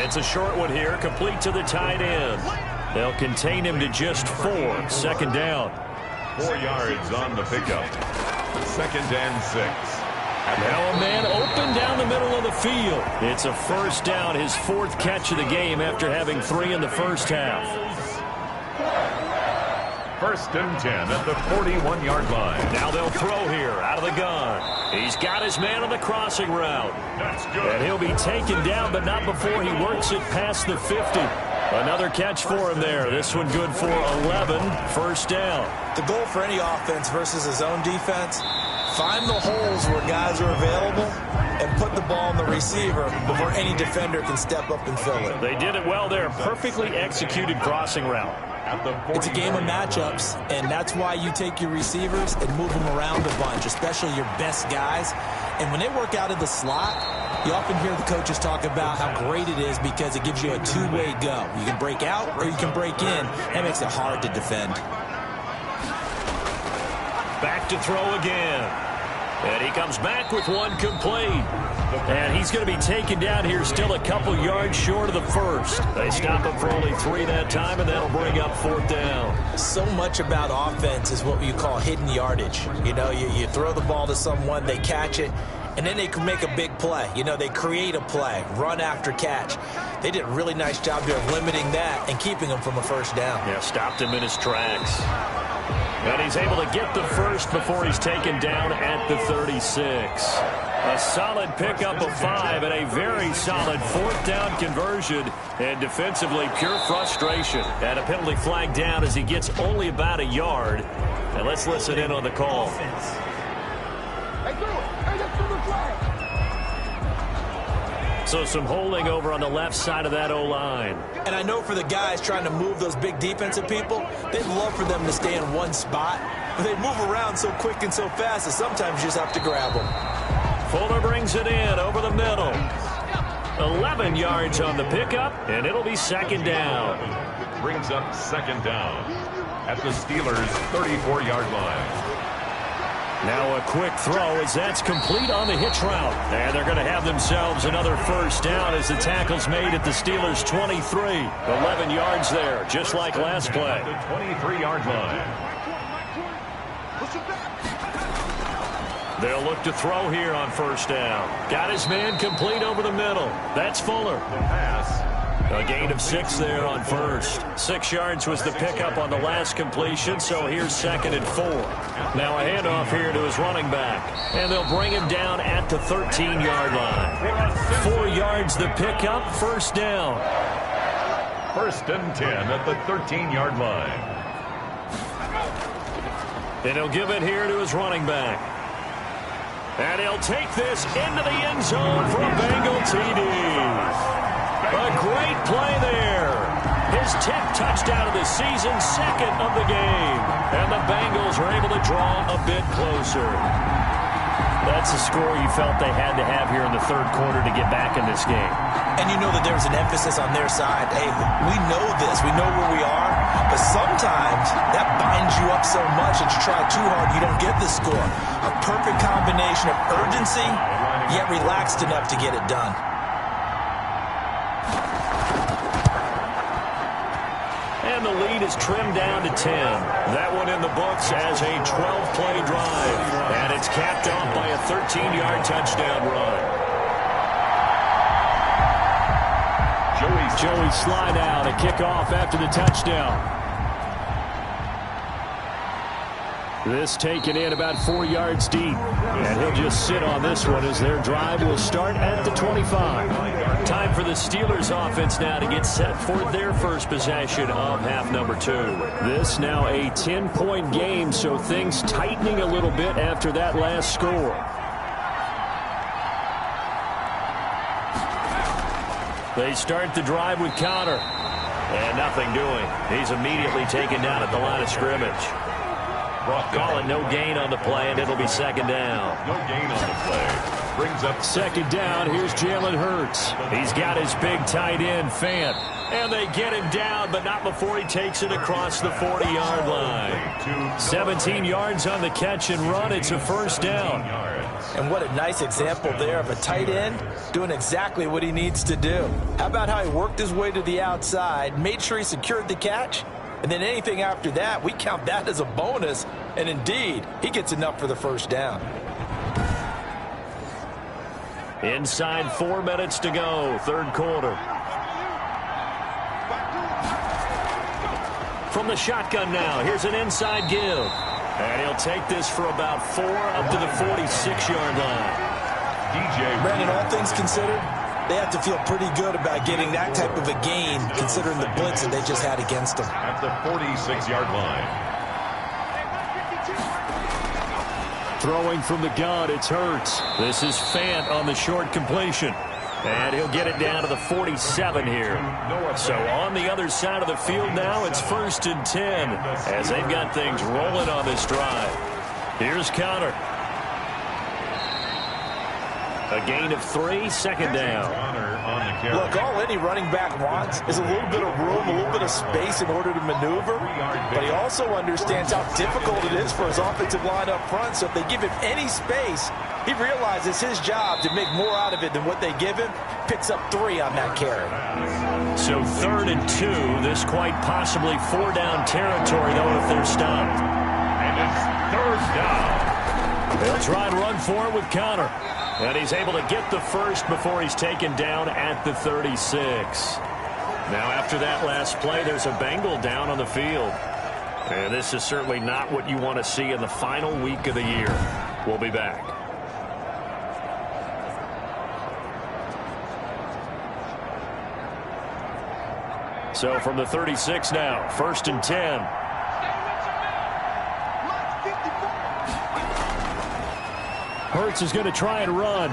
It's a short one here, complete to the tight end. They'll contain him to just 4. 2nd down. 4 yards on the pickup. 2nd and 6. Now a man open down the middle of the field. It's a 1st down, his 4th catch of the game after having 3 in the first half. 1st and 10 at the 41-yard line. Now they'll throw here out of the gun. He's got his man on the crossing route. That's good. And he'll be taken down, but not before he works it past the 50. Another catch for him there. This one good for 11. 1st down. The goal for any offense versus his own defense, find the holes where guys are available and put the ball on the receiver before any defender can step up and fill it. They did it well there. Perfectly executed crossing route. It's a game of matchups, and that's why you take your receivers and move them around a bunch, especially your best guys. And when they work out of the slot, you often hear the coaches talk about how great it is because it gives you a two-way go. You can break out or you can break in. That makes it hard to defend. Back to throw again. And he comes back with one complete. And he's going to be taken down here still a couple yards short of the 1st. They stop him for only 3 that time, and that'll bring up 4th down. So much about offense is what you call hidden yardage. You know, you throw the ball to someone, they catch it, and then they can make a big play. You know, they create a play, run after catch. They did a really nice job there of limiting that and keeping him from a 1st down. Yeah, stopped him in his tracks. And he's able to get the 1st before he's taken down at the 36. A solid pickup of 5 and a very solid 4th down conversion. And defensively, pure frustration. And a penalty flag down as he gets only about a yard. And let's listen in on the call. So some holding over on the left side of that O-line. And I know for the guys trying to move those big defensive people, they'd love for them to stay in one spot. But they move around so quick and so fast that sometimes you just have to grab them. Fuller brings it in over the middle. 11 yards on the pickup, and it'll be 2nd down. Brings up 2nd down at the Steelers' 34-yard line. Now a quick throw as that's complete on the hitch route. And they're going to have themselves another 1st down as the tackle's made at the Steelers' 23. 11 yards there, just like last play. The 23-yard line. They'll look to throw here on 1st down. Got his man complete over the middle. That's Fuller. The pass. A gain of 6 there on 1st. 6 yards was the pickup on the last completion, so here's 2nd and 4. Now a handoff here to his running back. And they'll bring him down at the 13-yard line. 4 yards the pickup, 1st down. 1st and 10 at the 13-yard line. And he'll give it here to his running back. And he'll take this into the end zone for a Bengal TD. A great play there. His 10th touchdown of the season, 2nd of the game. And the Bengals are able to draw a bit closer. That's the score you felt they had to have here in the 3rd quarter to get back in this game. And you know that there's an emphasis on their side. Hey, we know this. We know where we are. But sometimes that binds you up so much that you try too hard, you don't get the score. A perfect combination of urgency, yet relaxed enough to get it done. And the lead is trimmed down to 10. That one in the books as a 12-play drive. And it's capped off by a 13-yard touchdown run. Joey slide out, a kickoff after the touchdown. This taken in about 4 yards deep. And he'll just sit on this one as their drive will start at the 25. Time for the Steelers offense now to get set for their first possession of half number 2. This now a 10-point game, so things tightening a little bit after that last score. They start the drive with Connor. And nothing doing. He's immediately taken down at the line of scrimmage. Call it no gain on the play, and it'll be second down. No gain on the play. Brings up second down. Here's Jalen Hurts. He's got his big tight end, Fant. And they get him down, but not before he takes it across the 40-yard line. 17 yards on the catch and run. It's a first down. And what a nice example there of a tight end doing exactly what he needs to do. How about how he worked his way to the outside, made sure he secured the catch, and then anything after that, we count that as a bonus. And indeed, he gets enough for the first down. Inside 4 minutes to go, third quarter. From the shotgun now, here's an inside give. And he'll take this for about 4 up to the 46-yard line. Brandon, all things considered, they have to feel pretty good about getting that type of a gain, considering the blitz that they just had against them. At the 46-yard line. Throwing from the gun, it's Hurts. This is Fant on the short completion. And he'll get it down to the 47 here. So on the other side of the field now, it's 1st and 10 as they've got things rolling on this drive. Here's Connor. A gain of 3, second down. Look, all any running back wants is a little bit of room, a little bit of space in order to maneuver. But he also understands how difficult it is for his offensive line up front. So if they give him any space, he realizes his job to make more out of it than what they give him. Picks up 3 on that carry. So 3rd and 2. This quite possibly 4-down territory, though, if they're stopped. And it's 3rd down. They'll try and run for it with Connor. And he's able to get the first before he's taken down at the 36. Now, after that last play, there's a Bengal down on the field. And this is certainly not what you want to see in the final week of the year. We'll be back. So from the 36 now, 1st and 10. Hurts is going to try and run.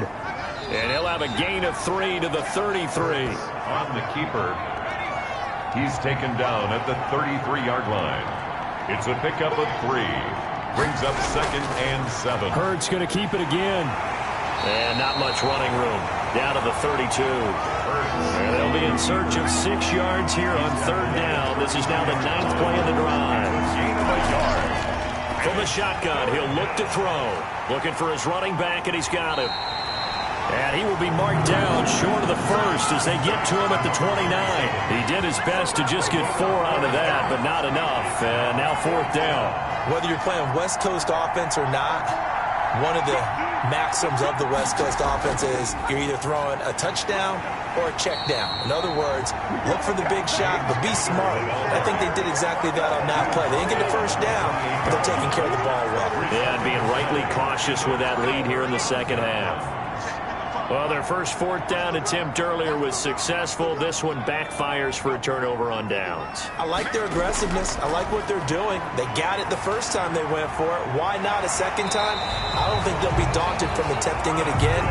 And he'll have a gain of 3 to the 33. On the keeper. He's taken down at the 33-yard line. It's a pickup of 3. Brings up 2nd and 7. Hurts going to keep it again. And not much running room. Down to the 32. And they'll be in search of 6 yards here on 3rd down. This is now the 9th play of the drive. Gain of a yard. From the shotgun, he'll look to throw. Looking for his running back, and he's got him. And he will be marked down short of the first as they get to him at the 29. He did his best to just get 4 out of that, but not enough. And now 4th down. Whether you're playing West Coast offense or not, one of the maxims of the West Coast offense is you're either throwing a touchdown or a check down. In other words, look for the big shot, but be smart. I think they did exactly that on that play. They didn't get the first down, but they're taking care of the ball well. Yeah, and being rightly cautious with that lead here in the second half. Well, their first 4th down attempt earlier was successful. This one backfires for a turnover on downs. I like their aggressiveness. I like what they're doing. They got it the first time they went for it. Why not a second time? I don't think they'll be daunted from attempting it again.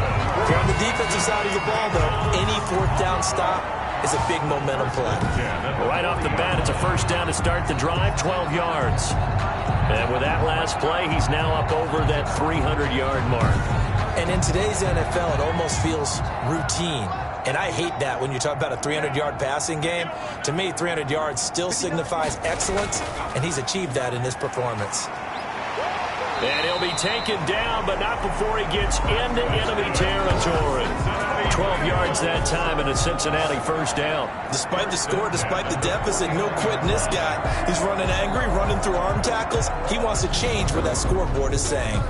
If you're on the defensive side of the ball, though, any 4th down stop is a big momentum play. Right off the bat, it's a first down to start the drive, 12 yards. And with that last play, he's now up over that 300-yard mark. And in today's NFL, it almost feels routine. And I hate that when you talk about a 300-yard passing game. To me, 300 yards still signifies excellence, and he's achieved that in this performance. And he'll be taken down, but not before he gets into enemy territory. 12 yards that time and a Cincinnati first down. Despite the score, despite the deficit, no quitting this guy. He's running angry, running through arm tackles. He wants to change what that scoreboard is saying.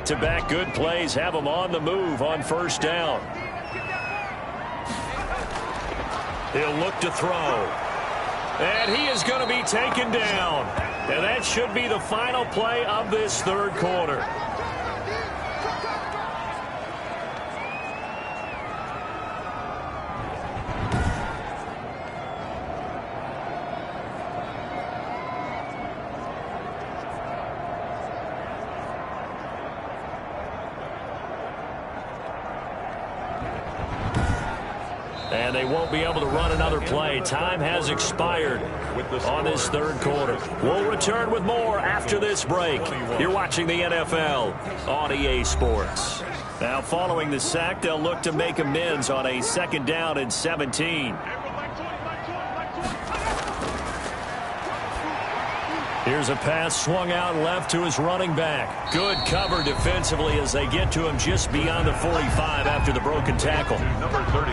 back-to-back good plays have them on the move on first down. He'll look to throw. And he is going to be taken down. And that should be the final play of this third quarter. And they won't be able to run another play. Time has expired on this third quarter. We'll return with more after this break. You're watching the NFL on EA Sports. Now, following the sack, they'll look to make amends on a 2nd down and 17. Here's a pass swung out left to his running back. Good cover defensively as they get to him just beyond the 45 after the broken tackle.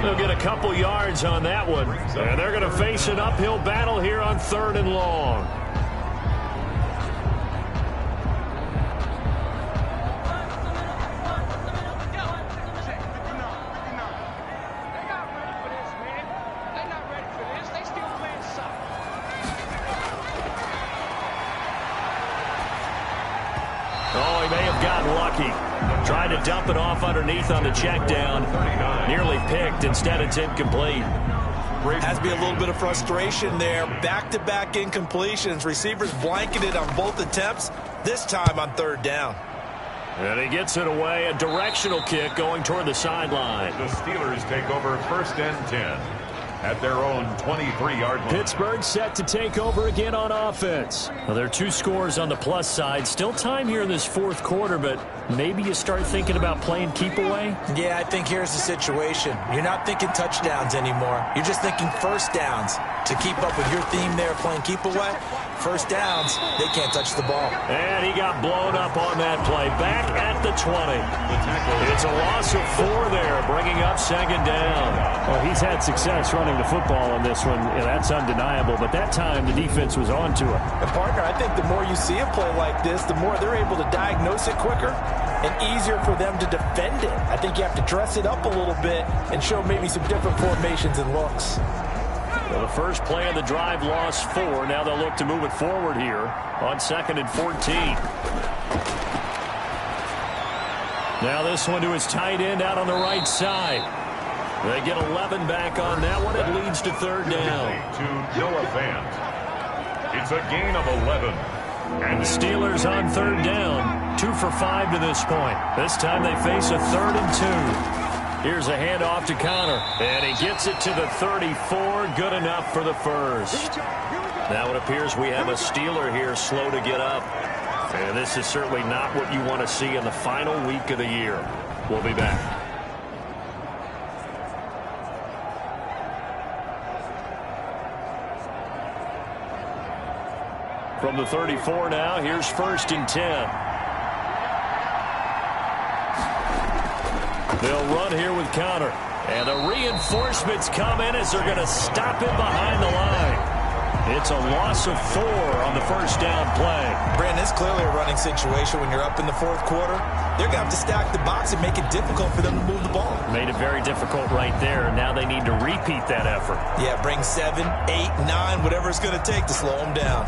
They'll get a couple yards on that one. And they're going to face an uphill battle here on 3rd and long. Oh, he may have gotten lucky. Tried to dump it off underneath on the check down. Nearly picked. Instead, it's incomplete. Has to be a little bit of frustration there. Back-to-back incompletions. Receivers blanketed on both attempts, this time on 3rd down. And he gets it away. A directional kick going toward the sideline. The Steelers take over 1st and 10 at their own 23-yard line. Pittsburgh set to take over again on offense. Well, there are 2 scores on the plus side. Still time here in this 4th quarter, but maybe you start thinking about playing keep away? Yeah, I think here's the situation. You're not thinking touchdowns anymore. You're just thinking 1st downs. To keep up with your theme there, playing keep away, 1st downs, they can't touch the ball. And he got blown up on that play. Back at the 20. It's a loss of 4 there, bringing up 2nd down. Well, he's had success running the football on this one. Yeah, that's undeniable. But that time, the defense was on to it. And, partner, I think the more you see a play like this, the more they're able to diagnose it quicker and easier for them to defend it. I think you have to dress it up a little bit and show maybe some different formations and looks. Well, the first play of the drive lost 4. Now they'll look to move it forward here on 2nd and 14. Now this one to his tight end out on the right side. They get 11 back on that one. It leads to 3rd down. To Noah Fant. It's a gain of 11. And the Steelers on 3rd down. 2 for 5 to this point. This time they face a 3rd and 2. Here's a handoff to Connor. And he gets it to the 34. Good enough for the first. Now it appears we have a Steeler here slow to get up. And this is certainly not what you want to see in the final week of the year. We'll be back. From the 34 now, here's 1st and 10. They'll run here with Connor. And the reinforcements come in as they're going to stop him behind the line. It's a loss of 4 on the 1st down play. Brandon, it's clearly a running situation when you're up in the 4th quarter. They're going to have to stack the box and make it difficult for them to move the ball. Made it very difficult right there. Now they need to repeat that effort. Yeah, bring 7, 8, 9, whatever it's going to take to slow them down.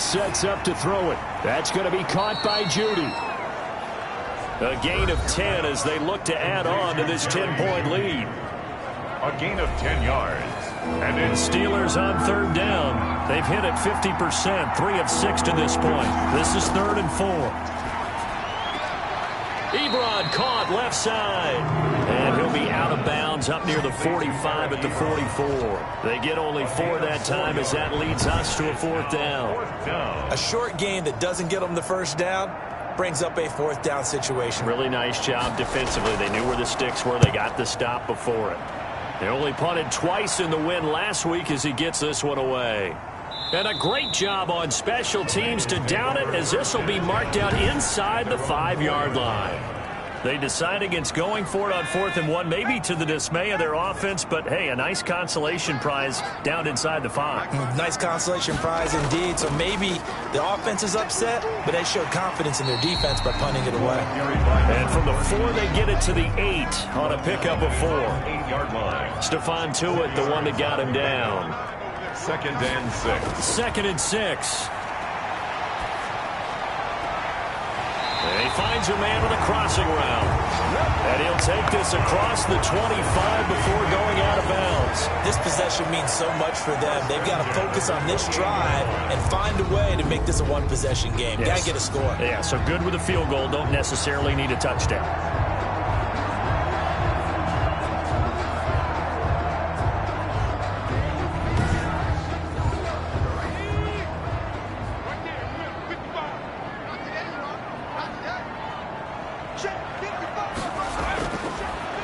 Sets up to throw it. That's going to be caught by Judy. A gain of 10 as they look to add on to this 10-point lead. A gain of 10 yards. And then Steelers on 3rd down. They've hit it 50%, 3 of 6 to this point. This is 3rd and 4. Ebron caught left side. And he'll be out of bounds up near the 45 at the 44. They get only 4 that time as that leads us to a 4th down. A short gain that doesn't get them the 1st down brings up a 4th down situation. Really nice job defensively. They knew where the sticks were. They got the stop before it. They only punted twice in the win last week as he gets this one away. And a great job on special teams to down it, as this will be marked out inside the 5-yard line. They decide against going for it on 4th and 1, maybe to the dismay of their offense, but hey, a nice consolation prize down inside the 5. Nice consolation prize indeed. So maybe the offense is upset, but they showed confidence in their defense by punting it away. And from the 4, they get it to the 8 on a pickup of 4. 8-yard line. Stephon Tuitt, the one that got him down. 2nd and 6. 2nd and 6. And he finds a man on the crossing route. And he'll take this across the 25 before going out of bounds. This possession means so much for them. They've got to focus on this drive and find a way to make this a one-possession game. Yes. Got to get a score. Yeah, so good with a field goal. Don't necessarily need a touchdown.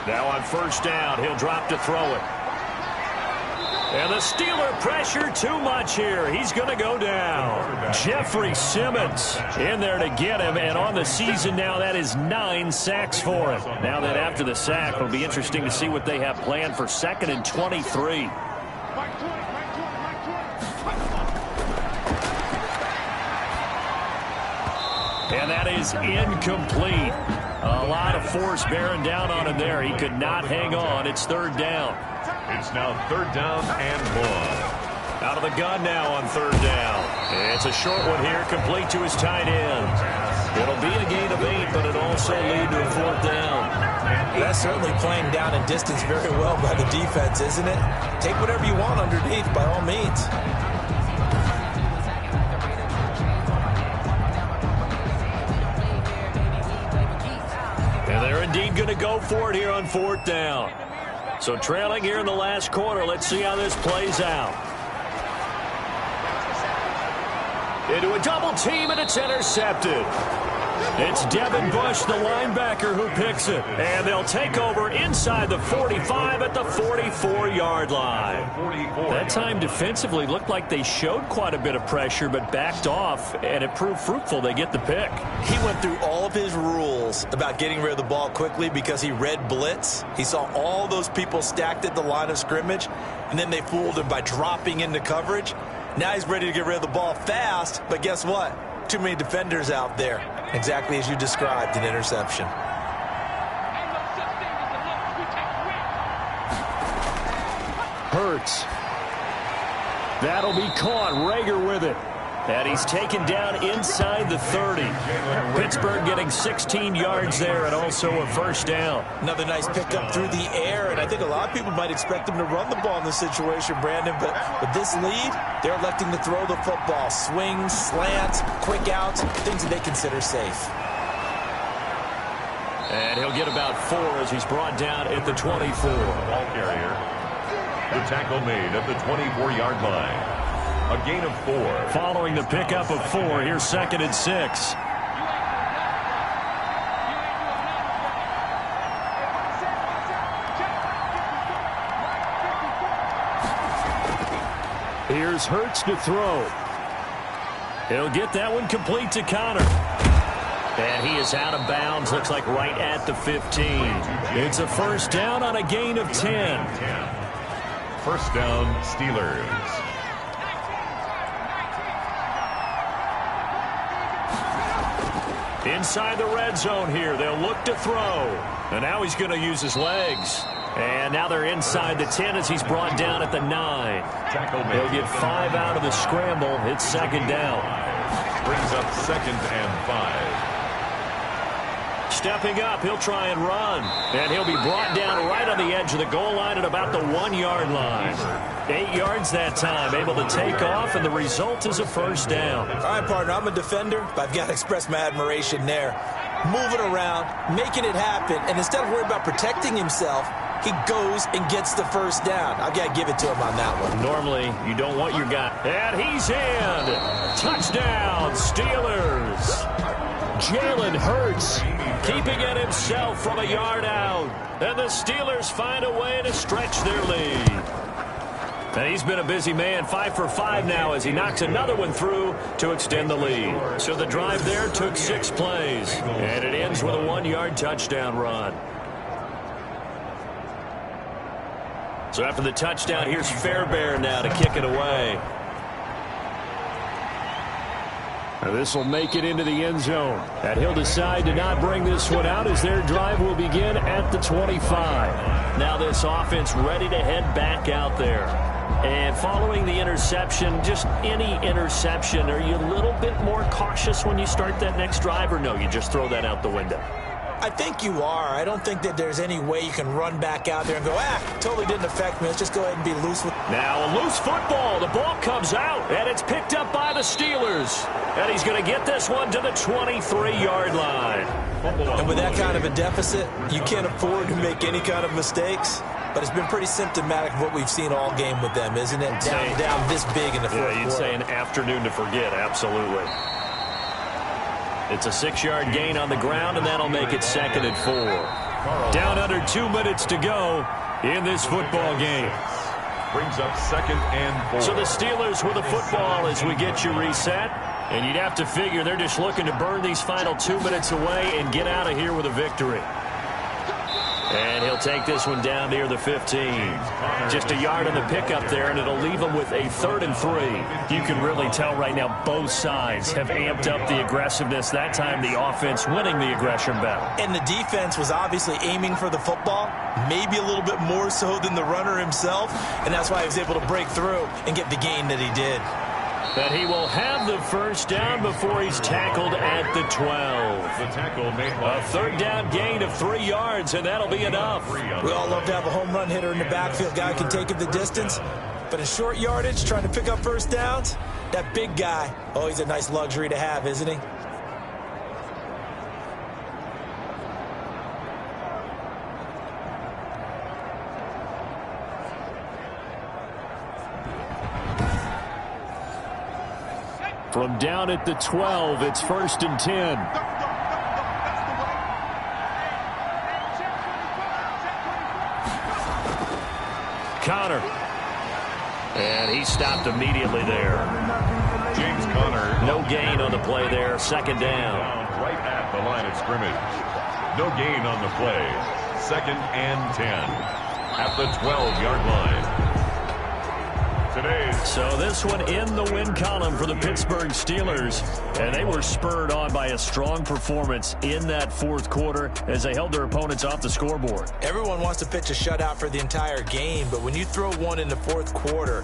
Now on 1st down, he'll drop to throw it. And the Steeler pressure too much here. He's going to go down. Jeffrey Simmons in there to get him. And on the season now, that is 9 sacks for him. Now that after the sack, it'll be interesting to see what they have planned for 2nd and 23. And that is incomplete. A lot of force bearing down on him there. He could not hang on. It's 3rd down. It's now 3rd down and 1. Out of the gun now on 3rd down. It's a short one here, complete to his tight end. It'll be a gain of 8, but it'll also lead to a 4th down. That's certainly playing down and distance very well by the defense, isn't it? Take whatever you want underneath, by all means. And they're indeed going to go for it here on 4th down. So trailing here in the last quarter. Let's see how this plays out. Into a double team, and it's intercepted. It's Devin Bush, the linebacker, who picks it. And they'll take over inside the 45 at the 44-yard line. That time defensively looked like they showed quite a bit of pressure, but backed off, and it proved fruitful. They get the pick. He went through all of his rules about getting rid of the ball quickly because he read blitz. He saw all those people stacked at the line of scrimmage, and then they fooled him by dropping into coverage. Now he's ready to get rid of the ball fast, but guess what? Too many defenders out there. Exactly as you described, an interception. Hurts. That'll be caught. Rager with it. And he's taken down inside the 30. Pittsburgh getting 16 yards there and also a 1st down. Another nice pickup through the air, and I think a lot of people might expect them to run the ball in this situation, Brandon, but with this lead, they're electing to throw the football. Swings, slants, quick outs, things that they consider safe. And he'll get about 4 as he's brought down at the 24. Ball carrier. The tackle made at the 24-yard line. A gain of 4. Following the pickup of 4, here's 2nd and 6. Here's Hurts to throw. He'll get that one complete to Connor. And he is out of bounds, looks like right at the 15. It's a 1st down on a gain of 10. 1st down, Steelers. Inside the red zone here, they'll look to throw. And now he's going to use his legs. And now they're inside the 10 as he's brought down at the 9. He'll get 5 out of the scramble. It's 2nd down. Brings up 2nd and 5. Stepping up, he'll try and run. And he'll be brought down right on the edge of the goal line at about the 1-yard line. 8 yards that time, able to take off, and the result is a 1st down. All right, partner, I'm a defender, but I've got to express my admiration there. Moving around, making it happen, and instead of worrying about protecting himself, he goes and gets the 1st down. I've got to give it to him on that one. Normally, you don't want your guy. And he's in. Touchdown, Steelers. Jalen Hurts keeping it himself from a yard out. And the Steelers find a way to stretch their lead. And he's been a busy man, 5 for 5 now as he knocks another one through to extend the lead. So the drive there took 6 plays, and it ends with a 1-yard touchdown run. So after the touchdown, here's Fairbairn now to kick it away. This will make it into the end zone. And he'll decide to not bring this one out as their drive will begin at the 25. Now this offense ready to head back out there. And following the interception, just any interception, are you a little bit more cautious when you start that next drive, or no, you just throw that out the window? I think you are. I don't think that there's any way you can run back out there and go, totally didn't affect me. Let's just go ahead and be loose with. Now a loose football. The ball comes out, and it's picked up by the Steelers. And he's going to get this one to the 23-yard line. And with that kind of a deficit, you can't afford to make any kind of mistakes. But it's been pretty symptomatic of what we've seen all game with them, isn't it? Down this big in the fourth quarter. You'd say an afternoon to forget, absolutely. It's a 6-yard gain on the ground, and that'll make it 2nd and 4. Down under 2 minutes to go in this football game. Brings up 2nd and 4. So the Steelers with the football as we get you reset. And you'd have to figure they're just looking to burn these final 2 minutes away and get out of here with a victory. And he'll take this one down near the 15. Just a yard on the pickup there, and it'll leave him with a 3rd and 3. You can really tell right now both sides have amped up the aggressiveness. That time the offense winning the aggression battle. And the defense was obviously aiming for the football, maybe a little bit more so than the runner himself, and that's why he was able to break through and get the gain that he did. But he will have the first down before he's tackled at the 12. The tackle made by a 3rd down gain of 3 yards, and that'll be enough. We all love to have a home run hitter in the backfield. Guy can take it the distance. But in short yardage, trying to pick up first downs, that big guy, he's a nice luxury to have, isn't he? From down at the 12, it's 1st and 10. Connor. And he stopped immediately there. James Conner. No gain on the play there. 2nd down. Right at the line of scrimmage. No gain on the play. 2nd and 10. At the 12-yard line. So this one in the win column for the Pittsburgh Steelers, and they were spurred on by a strong performance in that 4th quarter as they held their opponents off the scoreboard. Everyone wants to pitch a shutout for the entire game, but when you throw one in the 4th quarter,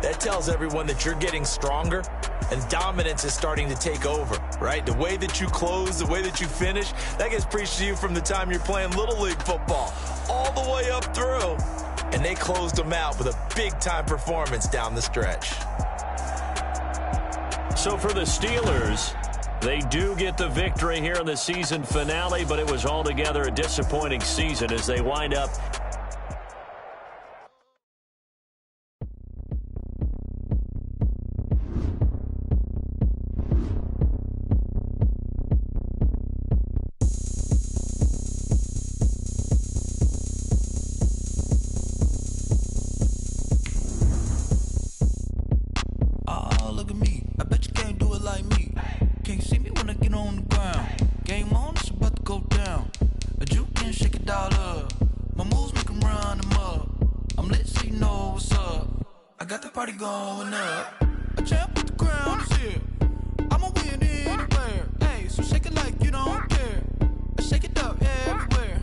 that tells everyone that you're getting stronger and dominance is starting to take over, right? The way that you close, the way that you finish, that gets preached to you from the time you're playing Little League football all the way up through. And they closed them out with a big-time performance down the stretch. So for the Steelers, they do get the victory here in the season finale, but it was altogether a disappointing season as they wind up going up. A champ with the crown is here. I'ma win anywhere. Hey, so shake it like you don't care. I shake it up everywhere.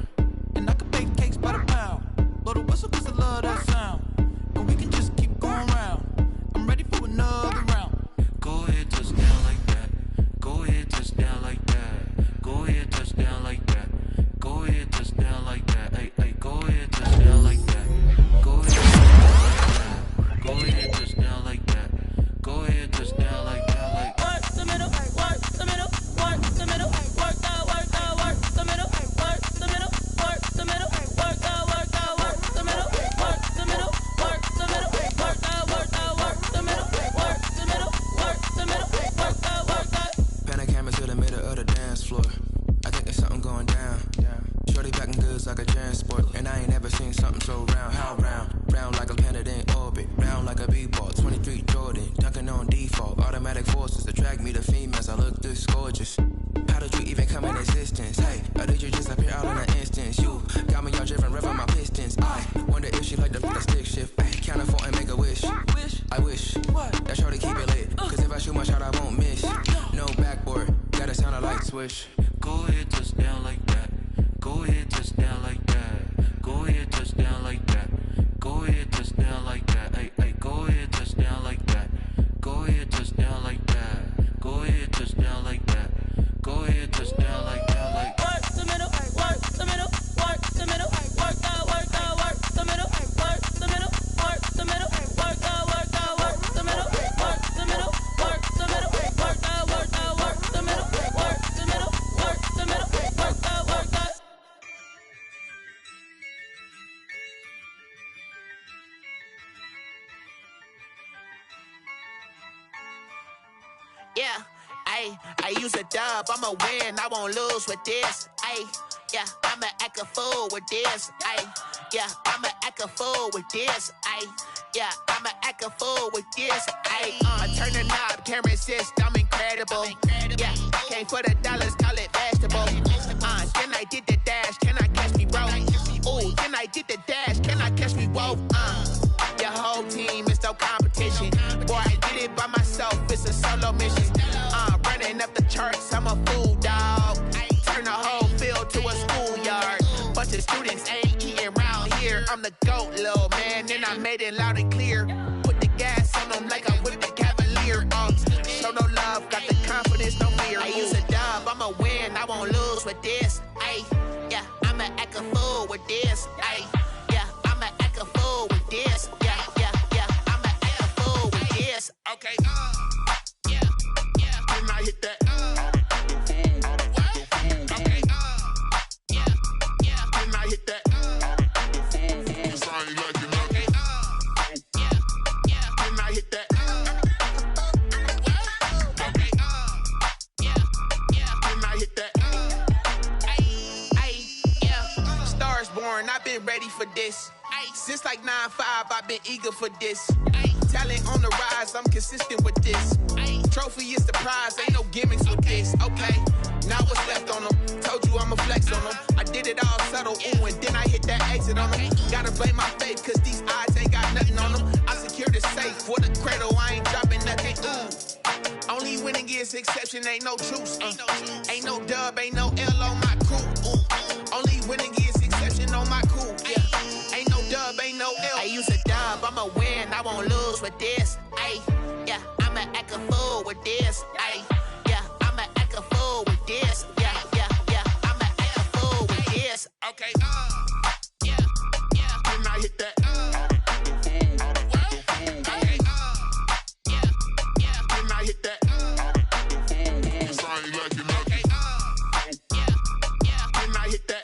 And I can bake cakes by the pound. Blow the whistle cause I love that sound. And we can just keep going round. I'm ready for another round. Go ahead, touchdown like that. Go ahead, touchdown like that. Go ahead, touchdown like that. Go ahead, touchdown like that. Hey, hey, go ahead, touchdown like that. Go ahead, go ahead, touchdown like that. Go ahead, touchdown like that. Like work the middle, work the middle, work the middle, work that, work the middle, work the middle, work the middle, work that, work the middle, work the middle, work the middle, work that, work the middle, work the middle, work the middle, work that. Panic camera to the middle of the dance floor. I think there's something going down. Shorty packing goods like a transport. Man, I ain't never seen something so round. How round? Round like a planet in orbit. Round like a b-ball. 23 Jordan. Dunking on default. Automatic forces attract me to females. I look this gorgeous. How did you even come in existence? Hey, or did you just appear out in an instance? You got me all driven, revving my pistons. I wonder if she like the stick shift. Ay, count it 4 and make a wish. I wish that shorty keep it lit. Cause if I shoot my shot, I won't miss. No backboard, gotta sound a light switch. Go ahead, touchdown like that. Go ahead, touchdown like that. Go ahead, touchdown like that. Go ahead, touchdown like that. Hey, hey, go ahead, touchdown like that. Go ahead, touchdown like that. Go ahead, touchdown like that. Go ahead, touchdown like that. Like work the middle, work the middle, work the middle, work that, work the middle, work the middle, work the middle, work that, work the middle, work the middle, work the middle, work that, work the middle, work the middle, work the middle, work that, work that. Yeah, I use a dub, I'ma win, I won't lose with this. Yeah, I'ma act a fool with this. Yeah, I'ma act a fool with this. Yeah, I'ma act a fool with this. Turn the knob, camera assist, I'm incredible. Yeah, came for the dollars, call it vegetable. Then I did the dash, can I catch me, bro? Ooh, then I did the dash, can I catch me, whoa? Your whole team is no competition. Boy, I did it by myself, it's a solo mission. Running up the charts, I'm a fool, dog. Turn the whole field to a schoolyard. Bunch of students ain't eating round here. I'm the GOAT, little man, and I made it loud and clear. Put the gas on them like I whipped the Cavalier. Show no love, got the confidence, no fear. I use a dub, I'ma win, I won't lose with this. Yeah, I'ma act a fool with this. Yeah, I'ma act a fool with this. Yeah, I'ma act a fool with this. Okay, yeah, when I hit that. Okay, yeah, when I hit that. Cause I ain't like it. Okay, yeah, when I hit that. Okay, yeah, when I hit that. Yeah, Stars born, I've been ready for this. Since like 9-5, I've been eager for this. Talent on the rise, I'm consistent with this. Trophy is the prize, ain't no gimmicks with this. Okay, now what's left on them? Told you I'ma flex on them. I did it all subtle, ooh, and then I hit that exit on them. Gotta blame my faith, cause these odds ain't got nothing on them. I secure the safe for the cradle, I ain't dropping nothing, ooh. Only winning is exception, ain't no truce. Ain't no dub, ain't no L on my crew. Only winning is exception on my crew, yeah. Ain't no dub, ain't no L. I use a dub, I'ma win, I won't lose with this. Yeah, I'ma act a fool with this. Yeah, I'ma act a fool with this. Yeah, I'ma act a fool with this. Okay, yeah, when I hit that. Okay, yeah, when I hit that. Cause I ain't like it. Okay, yeah, when I hit that.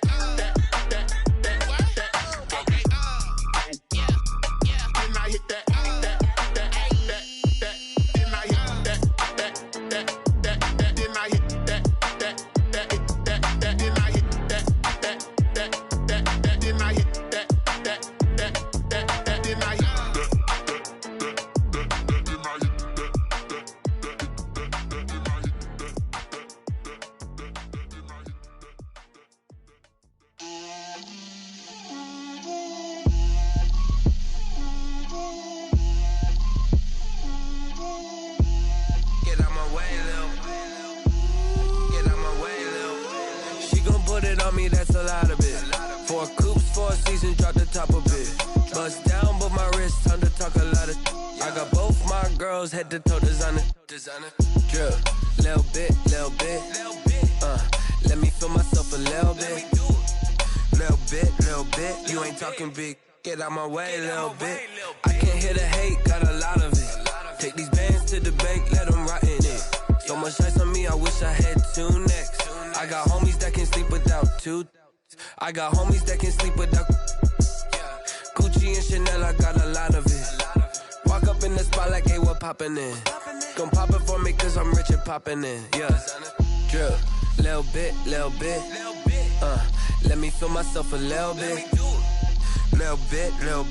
That's a lot of it. 4 coops, 4 seasons, drop the top of it. Bust down, but my wrist, time to talk a lot of. I got both my girls head to toe designer. Drip, little bit. Let me feel myself a little bit. Little bit. You ain't talking big. Get out my way, little bit. I can't hear the hate, got a lot of it. Take these bands to the bank, let them rot in it. So much ice on me, I wish I had 2 necks. I got homies that can sleep without 2. I got homies that can sleep without Gucci and Chanel, I got a lot of it. Walk up in the spot like, hey, what poppin' in? Gon' pop it for me cause I'm rich and poppin' in. Yeah, drip, little bit. Let me feel myself a little bit. little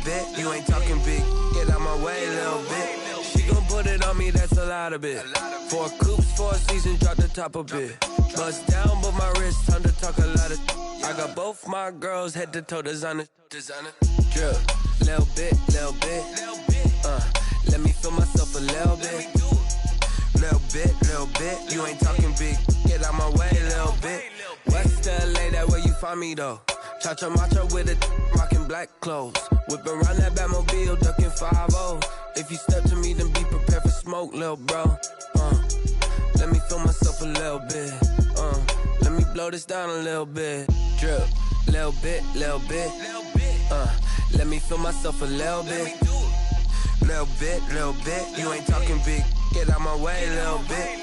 bit. You ain't talking big, get out my way, little bit. She gon' put it on me, that's a lot of it. 4 coops, 4 seasons, drop the top a bit. Bust down, but my wrist, time to talk a lot of. I got both my girls head to toe designer. Drip, little bit. Let me feel myself a little bit. Little bit. You ain't talking big, get out my way, little bit. West LA, that where you find me though. Cha-cha matcha with it, rocking black clothes. Whipping around that Batmobile, ducking 5-0. If you step to me, then be prepared for smoke, little bro. Let me feel myself a little bit. Let me blow this down a little bit. Drip, little bit. Let me feel myself a little bit. Little bit. You ain't talking big, get out my way, little bit.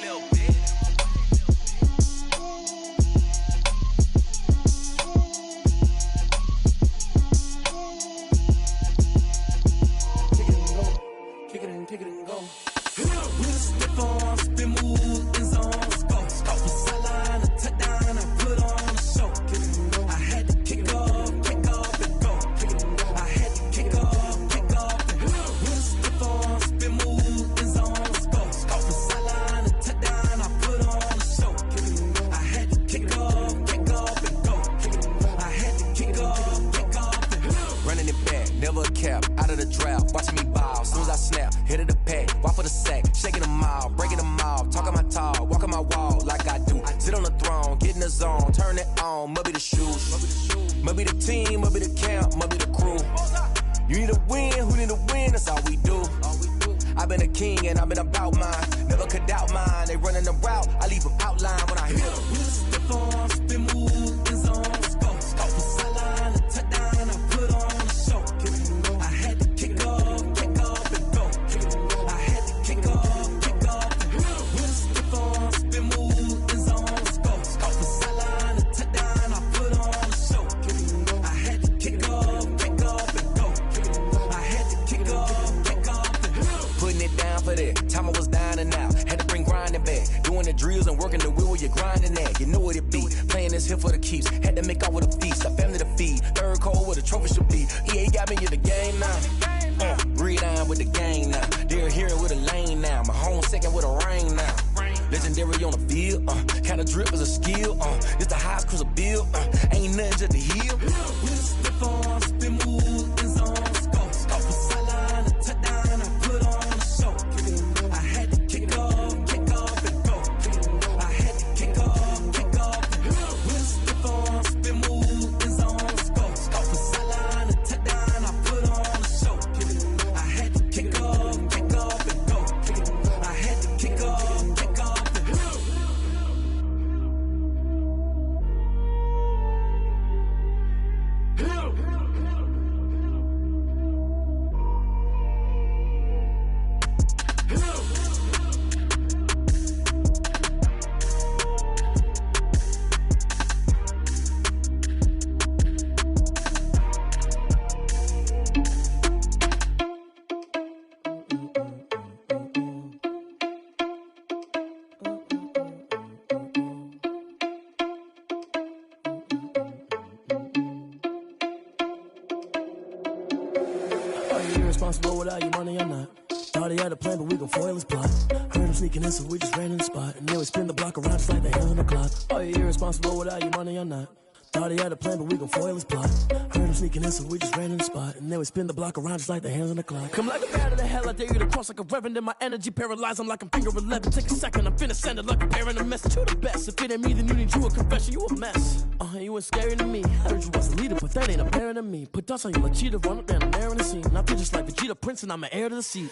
Irresponsible without your money or not. Thought he had a plan, but we gon' foil his plot. Heard him sneaking in, so we just ran in the spot. And then we spin the block around just like the hands on the clock. Are you irresponsible without your money or not? Thought he had a plan, but we gon' foil his plot. Heard him sneaking in, so we just ran in the spot. And then we spin the block around just like the hands on the clock. Come like a bat of the hell, I dare you to cross like a reverend. And my energy paralyzed, I'm like I'm finger 11. Take a second, I'm finna send it like a parent a message. You the best, if it ain't me, then you need you a confession. You a mess, you ain't scary to me. Heard you was a leader, but that ain't apparent to me. Put dust on you like cheetah, run up down the air in the scene. And I feel just like Vegeta Prince, and I'm an heir to the seat.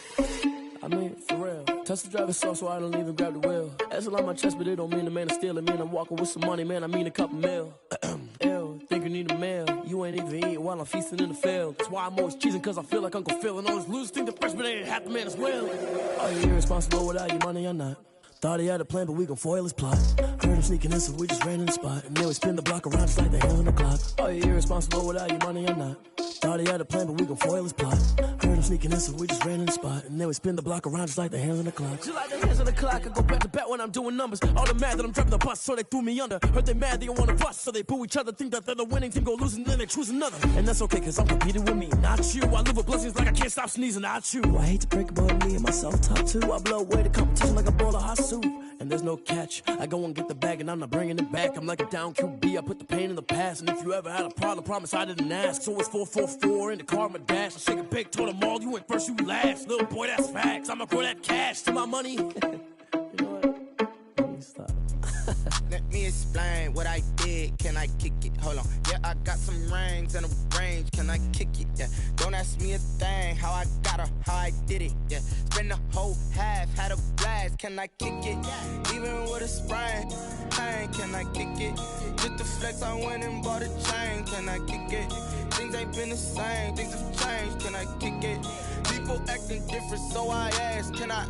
I mean, for real. Touch the driver's soft, so I don't even grab the wheel. That's on my chest, but it don't mean the man is stealing. Man, I'm walking with some money, man, I mean a couple mil. Ew, think you need a meal. You ain't even eating while I'm feasting in the field. That's why I'm always cheesing, cause I feel like Uncle Phil. And all those losers think the freshman ain't half the man as well. Are you irresponsible without your money or not? Thought he had a plan, but we gon' foil his plot. Heard him sneaking in, so we just ran in the spot. And then we spin the block around just like the hands on the clock. Are you irresponsible without your money or not? Thought he had a plan, but we gon' foil his plot. Heard him sneaking in, so we just ran in the spot. And then we spin the block around just like the hands on the clock. Just like the hands to the clock, I go back to back when I'm doing numbers. All the mad that I'm driving the bus, so they threw me under. Heard they mad, they don't want to bust, so they boo each other. Think that they're the winning team, go losing, then they choose another. And that's okay, cause I'm competing with me, not you. I live with blessings like I can't stop sneezing, not you. I hate to break it, but me and myself top two. I blow away the competition like a bowl of hot soup. And there's no catch. I go and get the bag and I'm not bringing it back. I'm like a down QB, I put the pain in the past. And if you ever had a problem, promise I didn't ask. So it's 4-4-4 in the car, my dash. I shake a big, told them all, you went first, you last. Little boy, that's facts. I'ma grow that cash to my money. You know what? Let me stop. Let me explain what I did. Can I kick it? Hold on. Yeah, I got some rings and a range. Can I kick it? Yeah. Don't ask me a thing. How I got her, how I did it. Yeah. Spend the whole half, had a blast. Can I kick it? Even with a sprain. Pain, can I kick it? Just the flex, I went and bought a chain. Can I kick it? Things ain't been the same. Things have changed. Can I kick it? People acting different, so I ask, can I